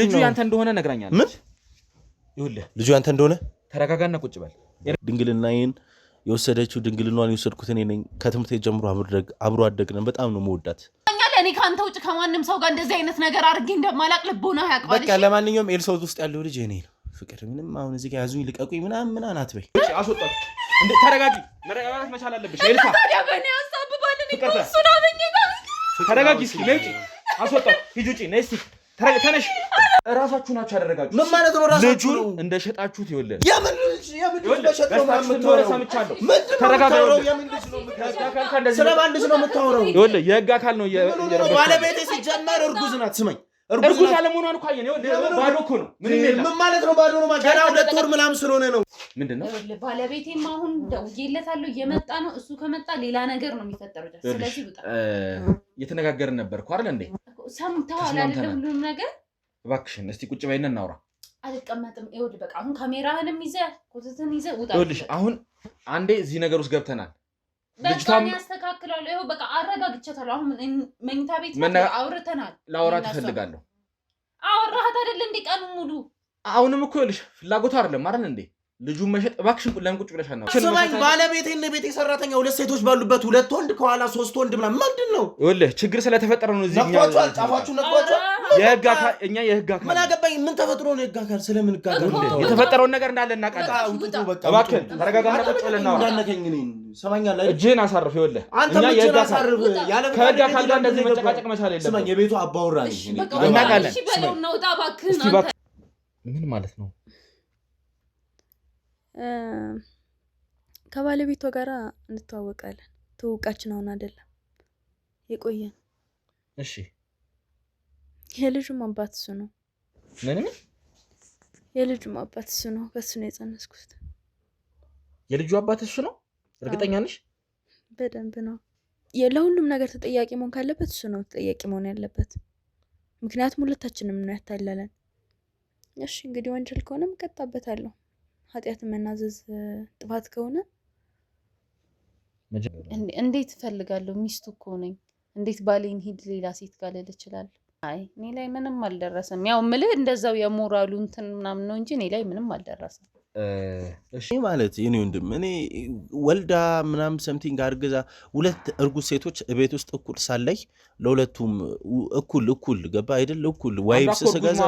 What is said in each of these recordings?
ልጁ ያንተ እንደሆነ ነግራኛለች ምን ይኸውልህ ልጁ ያንተ እንደሆነ ተረጋጋና ቁጭ በል ድንግልናዬን የወሰደችው ድንግልናዋን የወሰድኩት እኔ ነኝ ከትምርቴ ጀምሮ አብሮ አደግነን በጣም ነው መወዳት እኔ ካንተ ውጭ ከማንም ሰው ጋር እንደዚህ አይነት ነገር አድርጌ እንደማላቅ ልቦና ያውቃል በቃ ለማንኛውም ኤልሳውት ውስጥ ያለው ልጅ እኔ ነው ፍቅር ምንም አሁን እዚህ ጋር ያዙኝ ልቀቁኝ ምናምን አትበይ እሺ አስወጣት እንዴ ተረጋጊ መረጋጋት መቻል አለብሽ ኤልሳ ታዲያ በእኔ ያሳብባል እኔ እሱን አመኘ ተረጋጊ እስኪ ነይ አስወጣት ሂጂ ውጪ ነይ እስኪ ተነሽ እራሳችሁ ናችሁ ያደረጋችሁ ምን ማለት ነው ራሳችሁ ልጁን እንደሸጣችሁት ይወለድ የምን ልጅ በሸጠው ምናምን ሰምቻለሁ ተረጋጋው የምን ልጅ ነው ስለማን ልጅ ነው የምታወራው ይወለድ የህግ አካል ነው ባለቤቴ ሲጀመር እርጉዝ ናት ስመኝ እርጉዝ አለመሆኗን እኮ አየን ይወለድ ባዶ እኮ ነው ምንም የለም ምን ማለት ነው ባዶ ነው ገና 2 ወር ምናምን ስለሆነ ነው ምንድነው ባለቤቴም አሁን ደውዬለታለሁ እየመጣ ነው እሱ ከመጣ ሌላ ነገር ነው የሚፈጠረው ስለዚህ ብጣ እየተነጋገርን ነበርኩ አይደል እንዴ ሰምተዋል አይደል ሁሉም ነገር እባክሽን እስቲ ቁጭ በይና እናውራ አልቀመጥም ይኸውልህ በቃ አሁን ካሜራህንም ይዘህ ኮተትን ይዘህ ውጣ ይኸውልሽ አሁን አንዴ እዚህ ነገር ውስጥ ገብተናል ልጅቷም ያስተካክላል ይኸው በቃ አረጋግቻታለሁ አሁን መኝታ ቤት አውርተናል ላውራት እፈልጋለሁ አወራሃት አይደል እንዴ ቀኑ ሙሉ አሁንም እኮ ይኸውልሽ ፍላጎቱ አይደለም አይደል እንዴ ልጁን መሸጥ እባክሽን ለምን ቁጭ ብለሽ አናውራ ስማኝ ባለቤቴና ቤቴ ሰራተኛ 2 ሴቶች ባሉበት 2 ወንድ ከኋላ 3 ወንድ ምንድነው ይኸውልህ ችግር ስለተፈጠረ ነው እዚህ ጻፋችሁ ነጥቷል የህግ አካል እኛ የህግ አካል ምን አገባኝ ምን ተፈጥሮ ነው የህግ አካል ስለምን ጋር የተፈጠረውን ነገር እንዳለ እናውቃለን አውጥቶ በቃ እባክህ ተረጋጋና ቁጭ ብለና እንዳነከኝ እኔን ሰማኛል አይደል እጅህን አሳርፍ ይኸውልህ አንተ እጅህን አሳርፍ ያለ ከህግ አካል ጋር እንደዚህ መጨቃጨቅ መቻል የለም ስማኝ የቤቱ አባወራ ነኝ እናውቃለን እሺ በለው ነው ውጣ እባክህ ምን ማለት ነው ከባለቤቷ ጋር እንተዋወቃለን ተውቃችን አሁን አይደለም የቆየን እሺ የልጁም አባት እሱ ነው ምን የልጁም አባት እሱ ነው ከሱ ነው የጸነስኩት የልጁ አባት እሱ ነው እርግጠኛ ነሽ በደንብ ነው ለሁሉም ነገር ተጠያቂ መሆን ካለበት እሱ ነው ተጠያቂ መሆን ያለበት ምክንያቱም ሁለታችንም ነው ያታለለን እሺ እንግዲህ ወንጀል ከሆነም ቀጣበታለሁ ኃጢአት መናዘዝ ጥፋት ከሆነ እንዴት ፈልጋለሁ ሚስቱ እኮ ነኝ እንዴት ባሌን ሂድ ሌላ ሴት ጋር ልል ይችላል አይ እኔ ላይ ምንም አልደረሰም ያው ምልህ እንደዛው የሞራሉ እንትን ምናምን ነው እንጂ እኔ ላይ ምንም አልደረሰም እሺ ማለት እኔ ወንድም እኔ ወልዳ ምናምን ሰምቲንግ አርግዛ 2 እርጉዝ ሴቶች ቤት ውስጥ እኩል ሳላይ ለሁለቱም እኩል ገባ አይደል እኩል ዋይብስ ሰጋዛ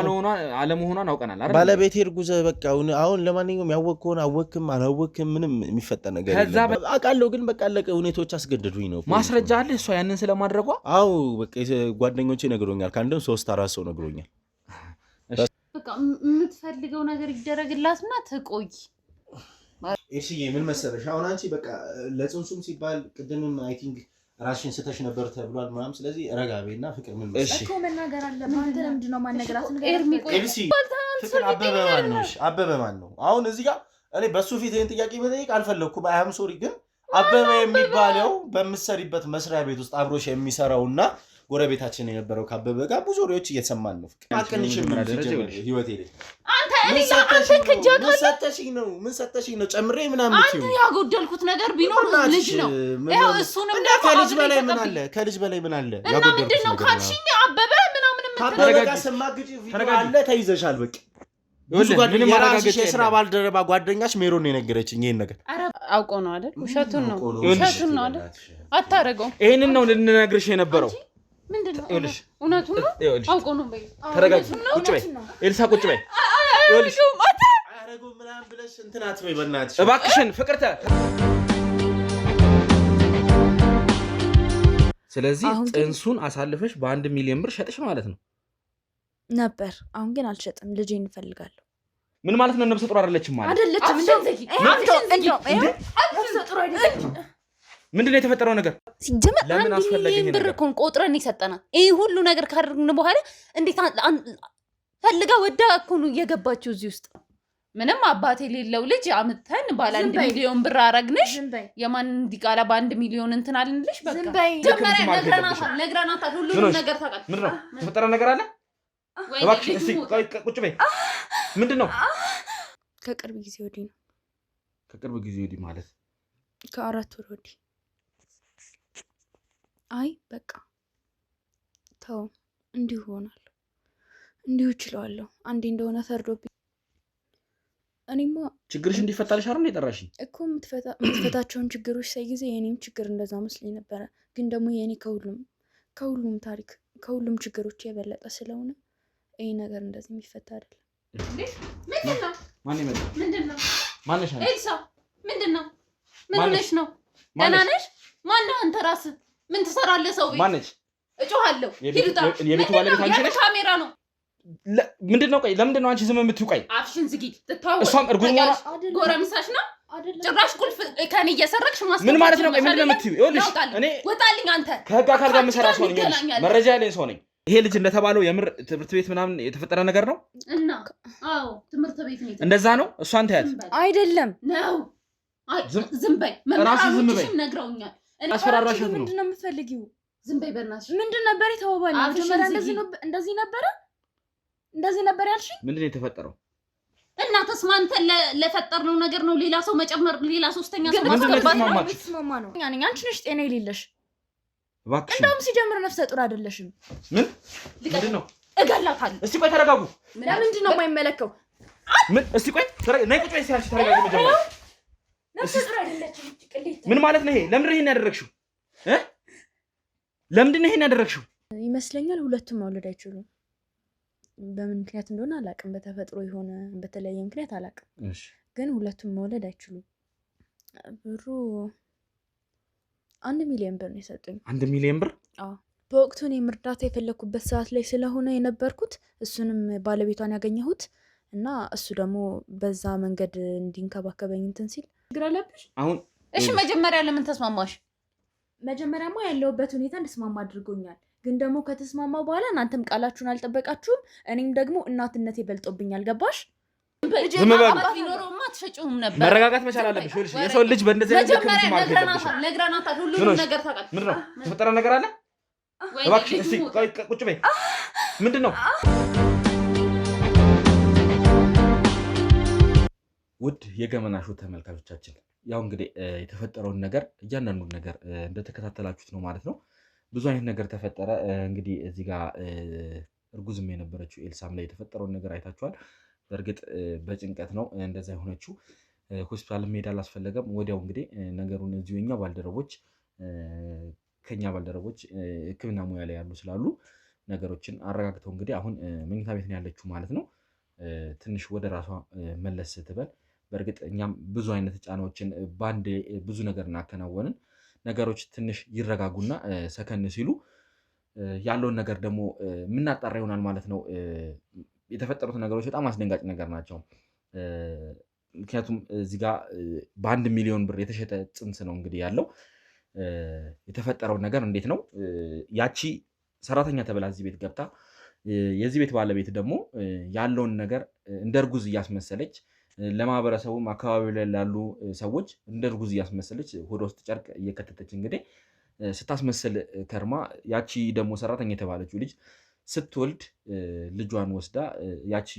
አለመሆኗን አውቀናል አይደል ባለቤቴ እርጉዝ በቃ አሁን ለማንኛውም ያወቅከውን አወቅም አላወቅም ምንም የሚፈጠር ነገር የለም አቃለው ግን በቃ አለቀ ሁኔታዎች አስገድዱኝ ነው ማስረጃ አለ እሷ ያንን ስለማድረጓ አው በቃ ጓደኞቼ ነግሮኛል ካንደም 3-4 ሰው ነግሮኛል በቃ የምትፈልገው ነገር ይደረግላትና ትቆይ እሺዬ ምን መሰለሽ አሁን አንቺ በቃ ለጽንሱም ሲባል ቅድምም አይ ቲንክ ራስሽን ስተሽ ነበር ተብሏል ምናምን ስለዚህ ረጋቤና ፍቅር ምን መሰለሽ እኮ መናገር አለ ማንተ ለምንድነው ማነገራት ነገር ኤርሚ ቆይ ፍቅር አበበ ማን ነው አሁን እዚህ ጋር እኔ በሱ ፊት ይሄን ጥያቄ መጠየቅ አልፈለኩም አይ አም ሶሪ ግን አበበ የሚባለው በመሰሪበት መስሪያ ቤት ውስጥ አብሮሽ የሚሰራውና ጎረቤታችን የነበረው ካበበ ጋር ብዙ ወሬዎች እየተሰማን ነው አቀንሽም ምን ህይወቴ ላይ አንተ እኔ አንተ ከጃጋ ምን ሰጠሽኝ ነው ጨምሬ ምናምን አንተ ያጎደልኩት ነገር ቢኖር ልጅ ነው ይሄው እሱንም ከልጅ በላይ ምን አለ ያጎደልኩት ምንድነው ካልሽኝ አበበ ምናምን ካበበ ጋር ሰማግጪ ቪዲዮ አለ ተይዘሻል በቃ ብዙ ጓደኛ የራስሽ የሥራ ባልደረባ ጓደኛሽ ሜሮን ነው የነገረችኝ ይሄን ነገር አውቆ ነው አይደል ውሸቱን ነው አይደል አታረገው ይሄንን ነው ልንነግርሽ የነበረው ምንድነው እውነቱን ነው አውቆ ነው በይ ተረጋጊ ቁጭ በይ ኤልሳ ቁጭ በይ ይኸውልሽ አረጋው ምናምን ብለሽ እንትን አትበይ በእናትሽ እባክሽን ፍቅርተ ስለዚህ ጽንሱን አሳልፈሽ በ1 ሚሊዮን ብር ሸጥሽ ማለት ነው ነበር አሁን ግን አልሸጥም ልጄን እፈልጋለሁ ምን ማለት ነው ነብሰ ጡር አይደለችም ማለት አይደለችም ነብሰ ጡር አይደለችም ምንድነው የተፈጠረው ነገር ሲጀመር ለምን አስፈለገኝ ነገር ብር ኮን ቆጥረን ይሰጠና ይሄ ሁሉ ነገር ካደረግን በኋላ እንዴት ፈልጋ ወዳ እኮ ነው የገባችው እዚህ ውስጥ ምንም አባቴ የሌለው ልጅ አምተን ባለ 1 ሚሊዮን ብር አረግንሽ የማን እንዲቃላ በ1 ሚሊዮን እንትን አልንልሽ በቃ ጀመረ ነግራናታ ሁሉ ነገር ታውቃለህ ምንድነው የተፈጠረ ነገር አለ እባክሽ እስቲ ቁጭ በይ ምንድነው ከቅርብ ጊዜ ወዲህ ነው ከቅርብ ጊዜ ወዲህ ማለት ከ4 ወር ወዲህ አይ በቃ ተው እንዲሁ ሆናል እንዲሁ እችላለሁ አንዴ እንደሆነ ፈርዶብኝ እኔማ ችግርሽ እንዲፈታልሽ አይደል የጠራሽ እኮ የምትፈታቸውን ችግሮች ሳይ ጊዜ የኔም ችግር እንደዛ መስሎኝ ነበረ ግን ደግሞ የኔ ከሁሉም ታሪክ ከሁሉም ችግሮች የበለጠ ስለሆነ ይሄ ነገር እንደዚህ የሚፈታ አይደለም ምንድነው ማን ይመጣ ምንድነው ማንሽ ነው ኤልሳ ምንድነው ምን ሆነሽ ነው ደህና ነሽ ማን ነው አንተ ራስህ ምን ትሰራለህ ሰው ቤት ማንሽ እጮሃለሁ ሂዱታ የቤቱ ባለቤት አንቺ ነሽ ካሜራ ነው ምንድነው ቆይ ለምንድነው አንቺ ዝም የምትይው ቆይ አፍሽን ዝጊ ትታወቅ እሷም እርጉዝ ነው ጎረምሳሽ ነው ጭራሽ ቁልፍ ከኔ እየሰረቅሽ ማስቀመጥ ምን ማለት ነው ቆይ ምንድነው የምትይው ይኸውልሽ እኔ ወጣልኝ አንተ ከህግ አካል ጋር መሰራ ሰው ነኝ መረጃ ያለኝ ሰው ነኝ ይሄ ልጅ እንደተባለው የምር ትምህርት ቤት ምናምን የተፈጠረ ነገር ነው እና አዎ ትምህርት ቤት ነው እንደዛ ነው እሷን ታያት አይደለም ነው ዝም በይ መምራሮችሽም ነግረውኛል አስፈራራሻት ነው ምንድነው የምትፈልጊው ዝም በይ በእናትሽ ምንድን ነበር የተባባልነው መጀመሪያ እንደዚህ ነበር ያልሽኝ ምንድን ነው የተፈጠረው እና ተስማምተን ለፈጠርነው ነገር ነው ሌላ ሰው መጨመር ሌላ ሶስተኛ ሰው ማስገባት ነው አንቺ ነሽ ጤና የሌለሽ እባክሽ እንደውም ሲጀምር ነፍሰ ጡር አይደለሽም ምንድን ነው እገላታለሁ እስቲ ቆይ ተረጋጉ ለምንድን ነው የማይመለከው ምን እስቲ ቆይ ነይ ቁጭ በይ ሲያልሽ ተረጋጉ መጀመሪያ ነፍሰ ጡር አይደለችም ቅሌት ምን ማለት ነው ይሄ ለምንድን ነው ይሄን ያደረግሽው ለምንድን ነው ይሄን ያደረግሽው ይመስለኛል ሁለቱም መውለድ አይችሉም በምን ምክንያት እንደሆነ አላውቅም በተፈጥሮ የሆነ በተለያየ ምክንያት አላውቅም ግን ሁለቱም መውለድ አይችሉም ብሩ 1 ሚሊዮን ብር ነው የሰጡኝ 1 ሚሊዮን ብር አዎ በወቅቱ እኔ እርዳታ የፈለኩበት ሰዓት ላይ ስለሆነ የነበርኩት እሱንም ባለቤቷን ያገኘሁት እና እሱ ደግሞ በዛ መንገድ እንዲንከባከበኝ እንትን ሲል ግራለብሽ አሁን እሺ መጀመሪያ ለምን ተስማማሽ መጀመሪያማ ያለውበት ሁኔታ እንድስማማ አድርጎኛል ግን ደግሞ ከተስማማው በኋላ እናንተም ቃላችሁን አልጠበቃችሁም እኔም ደግሞ እናትነቴ በልጦብኛል ገባሽ ዝም በል ቢኖርማ አትፈጪውም ነበር መረጋጋት መቻል አለብሽ ይኸውልሽ የሰው ልጅ በእንደዚህ አይነት መጀመሪያ ነግረናታል ሁሉንም ነገር ታውቃለህ ምንድን ነው የተፈጠረ ነገር አለ እባክሽ እስቲ ቁጭ በይ ምንድን ነው ውድ የገመና ሾው ተመልካቾቻችን ያው እንግዲህ የተፈጠረውን ነገር እያንዳንዱን ነገር እንደተከታተላችሁት ነው ማለት ነው ብዙ አይነት ነገር ተፈጠረ እንግዲህ እዚህ ጋር እርጉዝም የነበረችው ኤልሳም ላይ የተፈጠረውን ነገር አይታችኋል በእርግጥ በጭንቀት ነው እንደዛ የሆነችው ሆስፒታል መሄድ አላስፈለገም ወዲያው እንግዲህ ነገሩን እዚሁኛ ባልደረቦች ከኛ ባልደረቦች ሕክምና ሙያ ላይ ያሉ ስላሉ ነገሮችን አረጋግተው እንግዲህ አሁን መኝታ ቤት ነው ያለችው ማለት ነው ትንሽ ወደ ራሷ መለስ ስትበል በእርግጥ እኛም ብዙ አይነት ጫናዎችን ባንድ ብዙ ነገር እናከናወንን ነገሮች ትንሽ ይረጋጉና ሰከን ሲሉ ያለውን ነገር ደግሞ ምናጣራ ይሆናል ማለት ነው የተፈጠሩት ነገሮች በጣም አስደንጋጭ ነገር ናቸው ምክንያቱም እዚህ ጋር በ1 ሚሊዮን ብር የተሸጠ ጽንስ ነው እንግዲህ ያለው የተፈጠረው ነገር እንዴት ነው ያቺ ሰራተኛ ተብላ እዚህ ቤት ገብታ የዚህ ቤት ባለቤት ደግሞ ያለውን ነገር እንደ እርጉዝ እያስመሰለች ለማህበረሰቡም አካባቢው ላይ ላሉ ሰዎች እንደ እርጉዝ እያስመሰለች ሆዷ ውስጥ ጨርቅ እየከተተች እንግዲህ ስታስመስል ከርማ ያቺ ደግሞ ሰራተኛ የተባለችው ልጅ ስትወልድ ልጇን ወስዳ ያቺ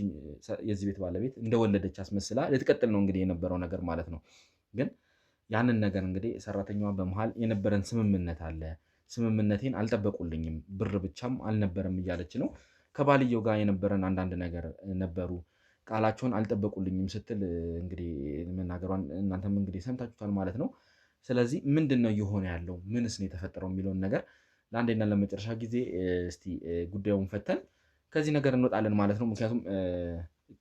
የዚህ ቤት ባለቤት እንደወለደች አስመስላ ልትቀጥል ነው እንግዲህ የነበረው ነገር ማለት ነው ግን ያንን ነገር እንግዲህ ሰራተኛዋ በመሃል የነበረን ስምምነት አለ ስምምነቴን አልጠበቁልኝም ብር ብቻም አልነበረም እያለች ነው ከባልየው ጋር የነበረን አንዳንድ ነገር ነበሩ ቃላቸውን አልጠበቁልኝም ስትል እንግዲህ መናገሯን እናንተም እንግዲህ ሰምታችሁታል ማለት ነው ስለዚህ ምንድነው የሆነ ያለው ምንስ ነው የተፈጠረው የሚለውን ነገር ለአንዴና ለመጨረሻ ጊዜ እስቲ ጉዳዩን ፈተን ከዚህ ነገር እንወጣለን ማለት ነው ምክንያቱም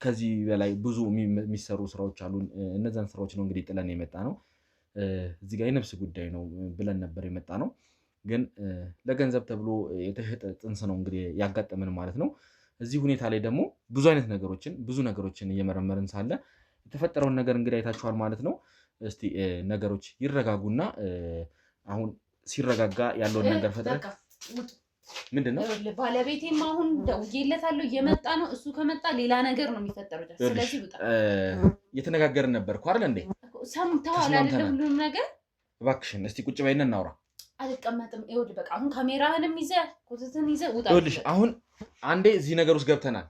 ከዚህ በላይ ብዙ የሚሰሩ ስራዎች አሉ እነዛን ስራዎች ነው እንግዲህ ጥለን የመጣ ነው እዚህ ጋር የነፍስ ጉዳይ ነው ብለን ነበር የመጣ ነው ግን ለገንዘብ ተብሎ የተሸጠ ጽንስ ነው እንግዲህ ያጋጠመን ማለት ነው እዚህ ሁኔታ ላይ ደግሞ ብዙ አይነት ነገሮችን እየመረመርን ሳለ የተፈጠረውን ነገር እንግዲህ አይታችኋል ማለት ነው እስቲ ነገሮች ይረጋጉና አሁን ሲረጋጋ ያለውን ነገር ፈጥረን ምንድነው ባለቤቴም አሁን ደውዬለታለሁ እየመጣ ነው እሱ ከመጣ ሌላ ነገር ነው የሚፈጠረው ስለዚህ ውጣ እየተነጋገርን ነበር እኮ አይደል እንዴ ሰምተዋል አይደል ሁሉም ነገር እባክሽን እስቲ ቁጭ በይና እናውራ አልቀመጥም ይኸውልህ በቃ አሁን ካሜራህንም ይዘህ ኮተትን ይዘህ ውጣ ይኸውልሽ አሁን አንዴ እዚህ ነገር ውስጥ ገብተናል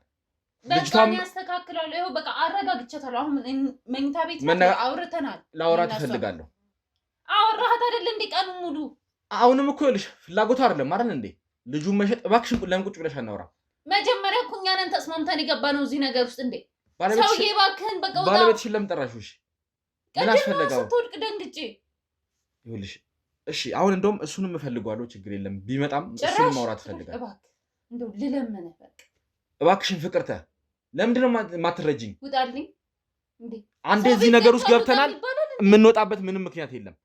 ልጅቷም ያስተካክላል ይኸው በቃ አረጋግቻታለሁ አሁን መኝታ ቤት አውርተናል ላውራት እፈልጋለሁ አወራሃት አይደል እንዴ ቀኑ ሙሉ አሁንም እኮ ይኸውልሽ ፍላጎቱ አይደለም አይደል እንዴ ልጁን መሸጥ እባክሽን ለምን ቁጭ ብለሽ አናውራ መጀመሪያ እኮ እኛ ነን ተስማምተን የገባነው እዚህ ነገር ውስጥ እንዴ ባለቤትሽ ሰውዬ እባክህን በቃ ወጣ ባለቤትሽን ለምን ጠራሽው? ምን አስፈለገው? ስትወድቅ ደንግጬ ይኸውልሽ እሺ አሁን እንደውም እሱንም እፈልገዋለሁ ችግር የለም ቢመጣም እሱንም ማውራት ፈልጋለሁ እባክህ እንደው ልለምንህ በቃ እባክሽን ፍቅርተ ለምንድን ነው ማትረጂኝ ውጣልኝ እንዴ አንዴ እዚህ ነገር ውስጥ ገብተናል የምንወጣበት ምንም ምክንያት የለም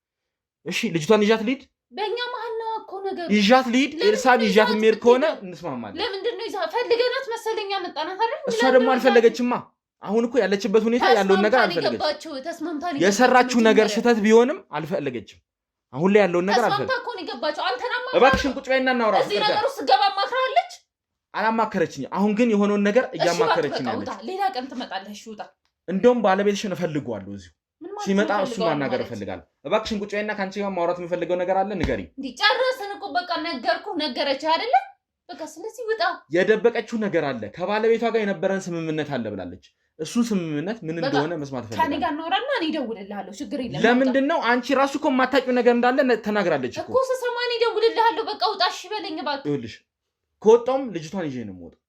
እሺ ልጅቷን ይዣት ልሂድ በእኛ መሀል ነው እኮ ነገሩ ይዣት ልሂድ ኤልሳን ይዣት የሚሄድ ከሆነ እንስማማለን ለምንድን ነው ፈልገናት መሰለኛ መጣናት አይደል እሷ ደግሞ አልፈለገችማ አሁን እኮ ያለችበት ሁኔታ ያለውን ነገር አልፈለገችም የሰራችው ነገር ስህተት ቢሆንም አልፈለገችም አሁን ላይ ያለውን ነገር አልፈለገችም ተስማምታ እኮ ነው የገባችው አንተናማ እባክሽን ቁጭ በይና እናውራ እዚህ ነገር ውስጥ ገባ ማክራለች አላማከረችኝ አሁን ግን የሆነውን ነገር እያማከረችኝ ያለች ሌላ ቀን ትመጣለሽ ውጣ እንደውም ባለቤትሽን እፈልገዋለሁ እዚሁ ሲመጣ እሱ ማናገር እፈልጋለሁ እባክሽን ቁጭ በይና ካንቺ ጋር ማውራት የምፈልገው ነገር አለ ንገሪኝ እንዴ ጨረስን እኮ በቃ ነገረች አይደለ በቃ ስለዚህ ውጣ የደበቀችው ነገር አለ ከባለቤቷ ጋር የነበረን ስምምነት አለ ብላለች እሱን ስምምነት ምን እንደሆነ መስማት ፈልጋለሁ ከኔ ጋር እናወራና እኔ እደውልልሃለሁ ችግር የለም ለምንድን ነው አንቺ ራሱ እኮ የማታውቂው ነገር እንዳለ ተናግራለች እኮ ስሰማ እኔ እደውልልሃለሁ በቃ ውጣ እሺ በለኝ እባክህ ይኸውልሽ ከወጣሁም ልጅቷን ይዤ ነው የምወጣው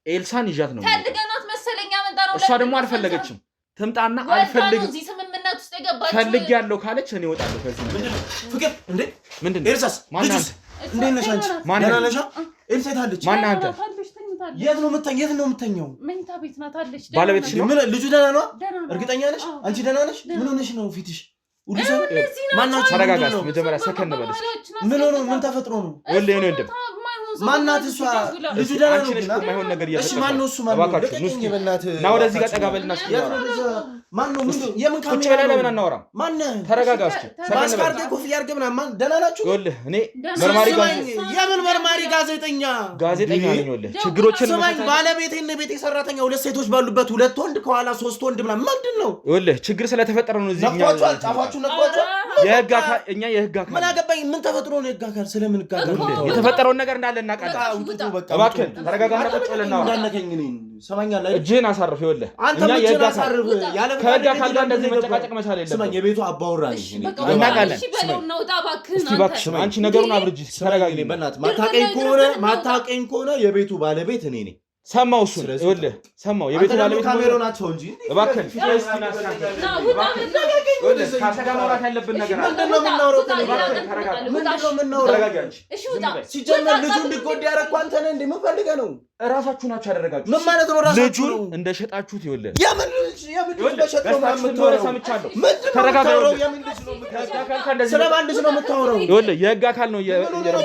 ኤልሳን ይዣት ነው ፈልገናት መሰለኛ መጣ ነው እሷ ደግሞ አልፈለገችም ትምጣና አልፈልግም እዚህ ስምምነት ውስጥ የገባችው ፈልግ ያለው ካለች እኔ እወጣለሁ ከዚህ ፍቅር እንዴ ምንድነው ኤልሳስ ልጅስ እንዴ ነሽ አንቺ ደህና ነሽ ኤልሳ ታለች ማን አንተ የት ነው የምተኛው መኝታ ቤት ናት አለች ባለቤትሽ ነው ምን ልጁ ደህና ነው እርግጠኛ ነሽ አንቺ ደህና ነሽ ምን ሆነሽ ነው ፊትሽ ሁሉ ሰው ማናችሁ ተረጋጋሽ መጀመሪያ ሰከን በለሽ ምን ሆነ ምን ተፈጥሮ ነው ወልዬ ነው እንደም ማናት እሷ ልጁ ደህና ነው ግን የማይሆን ነገር እሺ ማን ነው እሱ ማን ነው ለቀኝ በእናትህ ና ወደዚህ ጋር ጠጋ በልና ማን ነው ምን የምን ካሜራ ቁጭ በላይ ለምን አናወራም ማን ተረጋጋ እስኪ ማስካርቴ ኮፍያ አድርገህ ምናምን ማን ደህና ናችሁ ይኸውልህ እኔ መርማሪ የምን መርማሪ ጋዜጠኛ ነኝ ይኸውልህ ችግሮችን ሰማኝ ባለቤቴና ቤቴ ሰራተኛ ሁለት ሴቶች ባሉበት ሁለት ወንድ ከኋላ ሶስት ወንድ ምናምን ምንድን ነው ይኸውልህ ችግር ስለተፈጠረ ነው እዚህ ጫፋችሁ ነቅቷችሁ የህግ አካል እኛ የህግ አካል ምን አገባኝ ምን ተፈጥሮ ነው የህግ አካል ስለምን ጋር የተፈጠረውን ነገር እንዳለ እናውቃለን እባክህ ተረጋጋና ቁጭ ብለን እናወራ እንዳነከኝ እኔን ሰማኛለህ እጅህን አሳርፍ ይኸውልህ እኛ የህግ አካል ያለ ከህግ አካል ጋር እንደዚህ መጨቃጨቅ መቻል የለም ስማኝ የቤቱ አባወራ ነኝ እናውቃለን እሺ በለው ነው ውጣ እባክህ እስቲ እባክሽ አንቺ ነገሩን አብርጂ ተረጋጊ በእናትህ ማታውቀኝ ከሆነ የቤቱ ባለቤት እኔ ነኝ ሰማው እሱን ይኸውልህ ሰማው የቤቱ ባለቤት ካሜራው ናቸው እንጂ እባክህ ካንተ ጋር ማውራት ያለብን ነገር አለ ምንድን ነው የምናወራው ሲጀመር ልጁ እንዲጎዳ ያደረኩ አንተ ነህ እንዴ ምን ፈልገህ ነው እራሳችሁ ናችሁ ያደረጋችሁ ምን ማለት ነው ራሳችሁ ልጁን እንደሸጣችሁት ይኸውልህ የምን እንደሸጥ ነው የምታወራው ሰምቻለሁ ተረጋጋው የምን ልጅ ነው የምታወራው ስለማን ልጅ ነው የምታወራው ይኸውልህ የህግ አካል ነው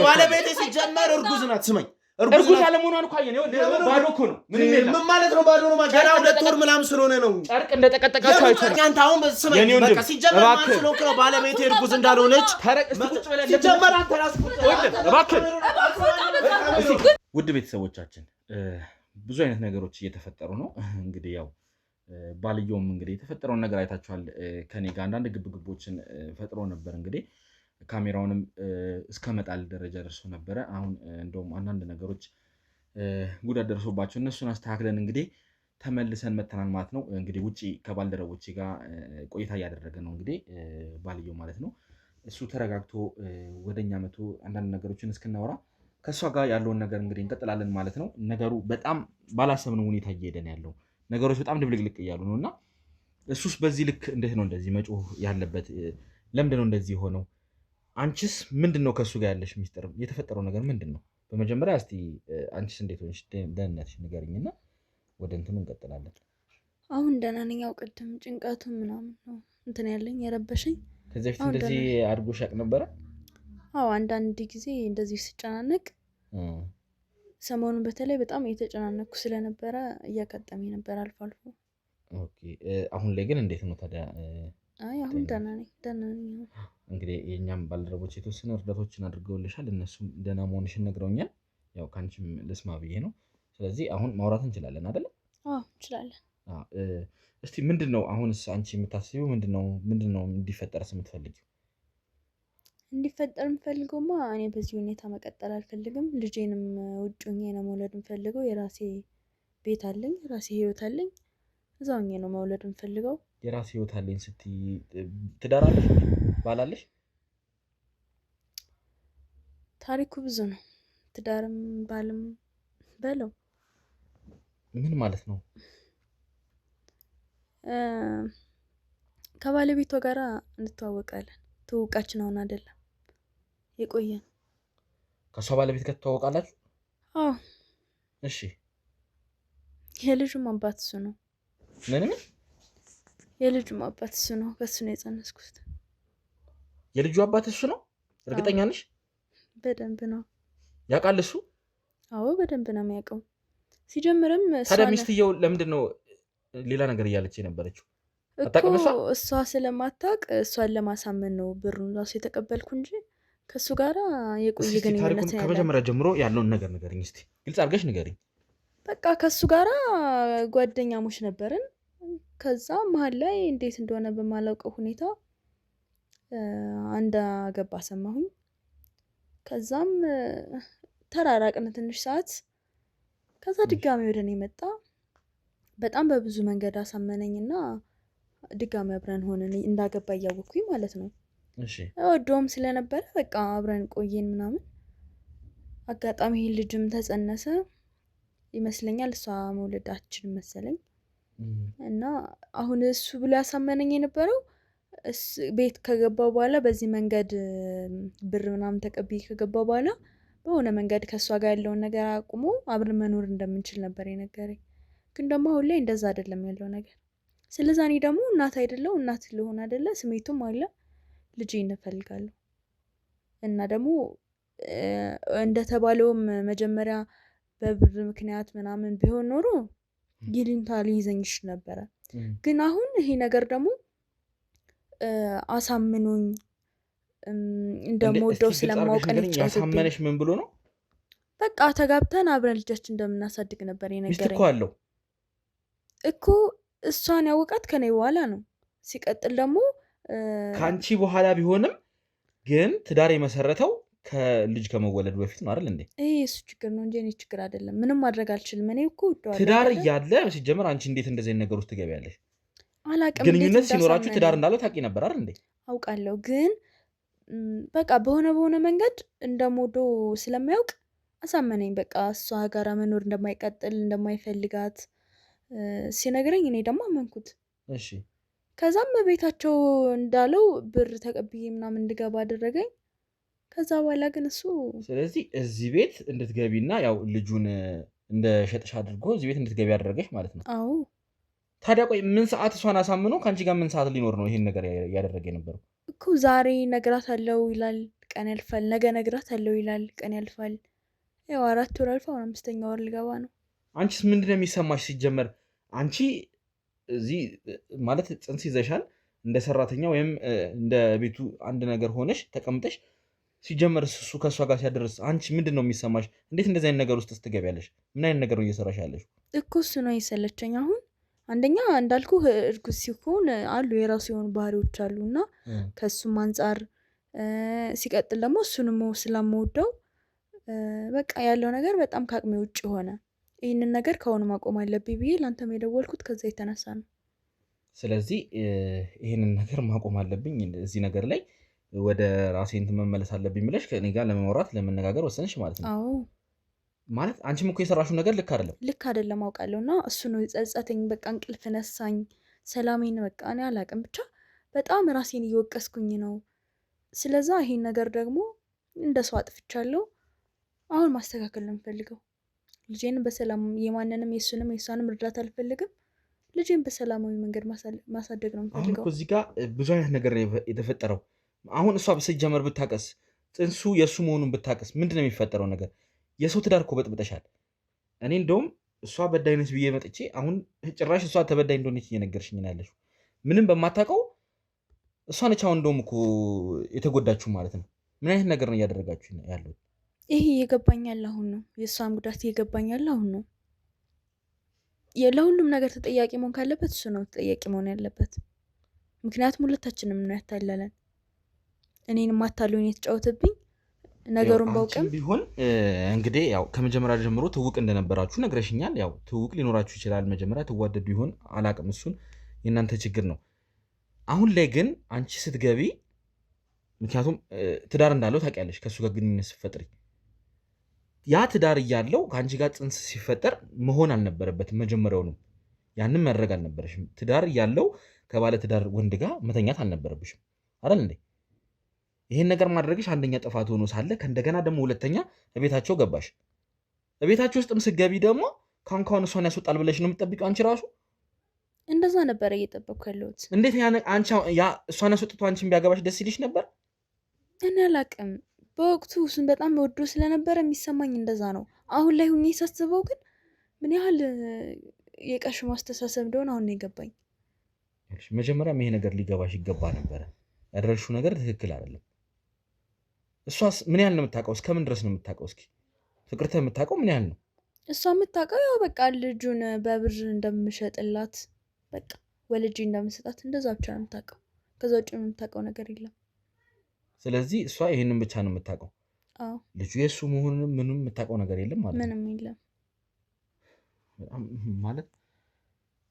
ባለቤቴ ሲጀመር እርጉዝ ናት ስማኝ እርጉዝ አለመሆኗን እኮ አየን ይኸውልህ ባዶ እኮ ነው ምንም የለም ምን ማለት ነው ባዶ ነው ገና ሁለት ወር ምናምን ስለሆነ ነው ጨርቅ እንደተቀጠቀችው አይተናል አንተ አሁን ስማኝ በቃ ሲጀመር ማን ስለሆንክ ነው ባለቤቴ እርጉዝ እንዳልሆነች ሲጀመር አንተ ራስህ እባክህ ውድ ቤተሰቦቻችን ብዙ አይነት ነገሮች እየተፈጠሩ ነው እንግዲህ ያው ባልየውም እንግዲህ የተፈጠረውን ነገር አይታችኋል ከኔ ጋር አንዳንድ ግብግቦችን ፈጥሮ ነበር እንግዲህ ካሜራውንም እስከ መጣል ደረጃ ደርሶ ነበረ አሁን እንደውም አንዳንድ ነገሮች ጉዳት ደርሶባቸው እነሱን አስተካክለን እንግዲህ ተመልሰን መተናል ማለት ነው እንግዲህ ውጪ ከባልደረቦቼ ጋር ቆይታ እያደረገ ነው እንግዲህ ባልየው ማለት ነው እሱ ተረጋግቶ ወደኛ መቶ አንዳንድ ነገሮችን እስክናወራ ከሷ ጋር ያለውን ነገር እንግዲህ እንቀጥላለን ማለት ነው ነገሩ በጣም ባላሰብነው ሁኔታ እየሄደ ነው ያለው ነገሮች በጣም ድብልቅልቅ እያሉ ነውና እሱስ በዚህ ልክ እንዴት ነው እንደዚህ መጮህ ያለበት ለምንድን ነው እንደዚህ ሆነው አንቺስ ምንድነው ከሱ ጋር ያለሽ ሚስጥር የተፈጠረው ነገር ምንድነው በመጀመሪያ እስቲ አንቺስ እንዴት ሆነሽ ደህንነትሽ ንገሪኝና ወደ እንትኑ እንቀጥላለን አሁን ደህና ነኝ ያው ቅድም ጭንቀቱ ምናምን ነው እንትን ያለኝ የረበሸኝ ከዚህ በፊት እንደዚህ አድርጎሽ ያቅ ነበረ አዎ አንዳንድ ጊዜ እንደዚህ ሲጨናነቅ ሰሞኑን በተለይ በጣም እየተጨናነኩ ስለነበረ እያጋጠመኝ ነበር አልፎ አልፎ ኦኬ አሁን ላይ ግን እንዴት ነው ታዲያ አይ አሁን ደህና ነኝ እንግዲህ የኛም ባልደረቦች የተወሰነ እርዳታዎችን አድርገውልሻል እነሱም ደህና መሆንሽን ነግረውኛል ያው ካንቺም ልስማ ብዬ ነው ስለዚህ አሁን ማውራት እንችላለን አይደል አዎ እንችላለን እስቲ ምንድነው አሁንስ አንቺ የምታስቢው ምንድነው እንዲፈጠርስ የምትፈልጊው እንዲፈጠር የምፈልገውማ እኔ በዚህ ሁኔታ መቀጠል አልፈልግም ልጄንም ውጭ ሆኜ ነው መውለድ የምፈልገው የራሴ ቤት አለኝ የራሴ ህይወት አለኝ እዛው ሆኜ ነው መውለድ የምፈልገው የራሴ ህይወት አለኝ ስትይ ትዳር አለሽ ባላለሽ ታሪኩ ብዙ ነው ትዳርም ባልም በለው ምን ማለት ነው? ከባለቤቷ ጋራ እንተዋወቃለን። ትውውቃችን አሁን አይደለም የቆየን። ከሷ ባለቤት ጋር ትተዋወቃላችሁ? አዎ። እሺ። የልጁም አባት እሱ ነው። ምን? የልጁም አባት እሱ ነው። ከሱ ነው የጸነስኩት። የልጁ አባት እሱ ነው? እርግጠኛ ነሽ? በደንብ ነው ያውቃል እሱ? አዎ በደንብ ነው የሚያውቀው። ሲጀምርም ታዲያ ሚስትየው ለምንድን ነው ሌላ ነገር እያለች የነበረችው? አታውቅም እሷ? እሷ ስለማታውቅ እሷን ለማሳመን ነው ብሩን ራሱ የተቀበልኩ እንጂ ከሱ ጋራ የቆየ ግንኙነት ነው። ከመጀመሪያ ጀምሮ ያለውን ነገር ንገሪኝ እስቲ፣ ግልጽ አድርገሽ ንገሪኝ። በቃ ከሱ ጋራ ጓደኛሞች ነበርን። ከዛ መሀል ላይ እንዴት እንደሆነ በማላውቀው ሁኔታ አንድ አገባ ሰማሁኝ። ከዛም ተራራቅን ትንሽ ሰዓት። ከዛ ድጋሚ ወደ እኔ መጣ። በጣም በብዙ መንገድ አሳመነኝና ድጋሚ አብረን ሆነን እንዳገባ እያወቅኩኝ ማለት ነው። እሺ። ወዶም ስለነበረ በቃ አብረን ቆየን ምናምን። አጋጣሚ ልጅም ተጸነሰ ይመስለኛል፣ እሷ መውለዳችን መሰለኝ። እና አሁን እሱ ብሎ ያሳመነኝ የነበረው ቤት ከገባው በኋላ በዚህ መንገድ ብር ምናምን ተቀብዬ ከገባው በኋላ በሆነ መንገድ ከእሷ ጋር ያለውን ነገር አቁሞ አብረን መኖር እንደምንችል ነበር የነገረኝ። ግን ደግሞ አሁን ላይ እንደዛ አይደለም ያለው ነገር። ስለዛ እኔ ደግሞ እናት አይደለው እናት ልሆን አይደለ ስሜቱም አለ፣ ልጅ እፈልጋለሁ። እና ደግሞ እንደተባለውም መጀመሪያ በብር ምክንያት ምናምን ቢሆን ኖሮ ይልንታ ሊይዘኝ ይችል ነበረ። ግን አሁን ይሄ ነገር ደግሞ አሳምኖኝ እንደምወደው ስለማውቅ ነው። ያሳመነሽ ምን ብሎ ነው? በቃ ተጋብተን አብረን ልጃችን እንደምናሳድግ ነበር የነገረኝ። ሚስት እኮ አለው እኮ። እሷን ያወቃት ከኔ በኋላ ነው። ሲቀጥል ደግሞ ከአንቺ በኋላ ቢሆንም ግን ትዳር የመሰረተው ከልጅ ከመወለዱ በፊት ነው አይደል እንዴ? ይሄ እሱ ችግር ነው እንጂ እኔ ችግር አይደለም። ምንም ማድረግ አልችልም። እኔ እኮ ወደዋለሁ። ትዳር እያለ ሲጀመር አንቺ እንዴት እንደዚህ ነገር ውስጥ ትገቢያለሽ? አላውቅም። ግንኙነት ሲኖራችሁ ትዳር እንዳለ ታውቂ ነበር አይደል እንዴ? አውቃለሁ። ግን በቃ በሆነ መንገድ እንደምወደው ስለሚያውቅ አሳመነኝ። በቃ እሷ ጋራ መኖር እንደማይቀጥል እንደማይፈልጋት ሲነግረኝ እኔ ደግሞ አመንኩት። እሺ። ከዛም በቤታቸው እንዳለው ብር ተቀብዬ ምናምን እንድገባ አደረገኝ። ከዛ በኋላ ግን እሱ ስለዚህ እዚህ ቤት እንድትገቢና ያው ልጁን እንደ ሸጥሽ አድርጎ እዚህ ቤት እንድትገቢ ያደረገሽ ማለት ነው? አዎ። ታዲያ ቆይ ምን ሰዓት እሷን አሳምኖ ከአንቺ ጋር ምን ሰዓት ሊኖር ነው ይሄን ነገር ያደረገ የነበረው? እኮ ዛሬ ነግራታለሁ ይላል፣ ቀን ያልፋል። ነገ ነግራታለሁ ይላል፣ ቀን ያልፋል። ያው 4 ወር አልፎ 5ኛ ወር ልገባ ነው። አንቺስ ምንድነው የሚሰማሽ? ሲጀመር አንቺ እዚህ ማለት ጽንስ ይዘሻል፣ እንደ ሰራተኛ ወይም እንደ ቤቱ አንድ ነገር ሆነሽ ተቀምጠሽ፣ ሲጀመር እሱ ከእሷ ጋር ሲያደርስ አንቺ ምንድን ነው የሚሰማሽ? እንዴት እንደዚህ አይነት ነገር ውስጥ ትገቢያለሽ? ምን አይነት ነገር ነው እየሰራሽ ያለሽ? እኮ እሱ ነው የሰለቸኝ። አሁን አንደኛ እንዳልኩ እርጉዝ ሲሆን አሉ የራሱ የሆኑ ባህሪዎች አሉ እና ከእሱም አንጻር ሲቀጥል ደግሞ እሱንም ስለምወደው በቃ ያለው ነገር በጣም ከአቅሜ ውጭ ሆነ። ይህንን ነገር ከሆነ ማቆም አለብኝ ብዬ ለአንተም የደወልኩት ከዛ የተነሳ ነው። ስለዚህ ይህንን ነገር ማቆም አለብኝ፣ እዚህ ነገር ላይ ወደ ራሴ እንትን መመለስ አለብኝ ብለሽ ከእኔ ጋር ለመውራት ለመነጋገር ወሰንሽ ማለት ነው? አዎ። ማለት አንቺም እኮ የሰራሽው ነገር ልክ አይደለም አውቃለሁ። እና እሱ ነው የጸጸተኝ። በቃ እንቅልፍ ነሳኝ፣ ሰላሜን በቃ እኔ አላቅም፣ ብቻ በጣም ራሴን እየወቀስኩኝ ነው። ስለዛ ይሄን ነገር ደግሞ እንደ ሰው አጥፍቻለሁ። አሁን ማስተካከል ነው የምፈልገው። ልጄን በሰላም የማንንም የእሱንም የእሷንም እርዳታ አልፈልግም። ልጄን በሰላማዊ መንገድ ማሳደግ ነው የምፈልገው። አሁን እዚህ ጋር ብዙ አይነት ነገር የተፈጠረው። አሁን እሷ ሲጀመር ብታቀስ ጽንሱ የእሱ መሆኑን ብታቀስ ምንድን ነው የሚፈጠረው ነገር? የሰው ትዳር እኮ በጥብጠሻል። እኔ እንደውም እሷ በዳይነት ብዬ መጥቼ አሁን ጭራሽ እሷ ተበዳይ እንደሆነች እየነገርሽኝ ነው ያለሽው። ምንም በማታውቀው እሷ ነች አሁን እንደውም እኮ የተጎዳችሁ ማለት ነው። ምን አይነት ነገር ነው እያደረጋችሁ ያለው? ይሄ እየገባኛል አሁን ነው። የእሷን ጉዳት እየገባኛል አሁን ነው። ለሁሉም ነገር ተጠያቂ መሆን ካለበት እሱ ነው ተጠያቂ መሆን ያለበት። ምክንያቱም ሁለታችንም ነው ያታለለን። እኔን ማታሉኝ የተጫወተብኝ ነገሩን ባውቅም ቢሆን እንግዲህ ያው ከመጀመሪያ ጀምሮ ትውቅ እንደነበራችሁ ነግረሽኛል። ያው ትውቅ ሊኖራችሁ ይችላል። መጀመሪያ ትዋደዱ ይሆን አላቅም፣ እሱን የእናንተ ችግር ነው። አሁን ላይ ግን አንቺ ስትገቢ፣ ምክንያቱም ትዳር እንዳለው ታውቂያለሽ፣ ከእሱ ጋር ግንኙነት ስትፈጥሪ ያ ትዳር እያለው ከአንቺ ጋር ጽንስ ሲፈጠር መሆን አልነበረበትም። መጀመሪያውንም ያንን ማድረግ አልነበረሽም። ትዳር እያለው ከባለ ትዳር ወንድ ጋር መተኛት አልነበረብሽም አይደል እንዴ? ይህን ነገር ማድረግሽ አንደኛ ጥፋት ሆኖ ሳለ ከእንደገና ደግሞ ሁለተኛ እቤታቸው ገባሽ። እቤታቸው ውስጥም ስገቢ ደግሞ ካሁን እሷን ያስወጣል ብለሽ ነው የምትጠብቂው አንቺ ራሱ? እንደዛ ነበረ እየጠበቅኩ ያለሁት። እንዴት እሷን ያስወጥቶ አንቺን ቢያገባሽ ደስ ይልሽ ነበር? እኔ አላቅም። በወቅቱ እሱን በጣም ወዶ ስለነበረ የሚሰማኝ እንደዛ ነው። አሁን ላይ ሁኜ ሳስበው ግን ምን ያህል የቀሽ ማስተሳሰብ እንደሆነ አሁን ነው የገባኝ። መጀመሪያም ይሄ ነገር ሊገባሽ ይገባ ነበረ። ያደረግሽው ነገር ትክክል አይደለም። እሷስ ምን ያህል ነው የምታውቀው? እስከምን ድረስ ነው የምታውቀው? እስኪ ፍቅርተ የምታውቀው ምን ያህል ነው? እሷ የምታውቀው ያው በቃ ልጁን በብር እንደምሸጥላት በቃ ወልጄ እንደምሰጣት እንደዛ ብቻ ነው የምታውቀው። ከዛ ውጭ የምታውቀው ነገር የለም። ስለዚህ እሷ ይሄንን ብቻ ነው የምታውቀው። አዎ ልጁ የእሱ መሆኑንም ምንም የምታውቀው ነገር የለም ማለት ነው። ምንም የለም። በጣም ማለት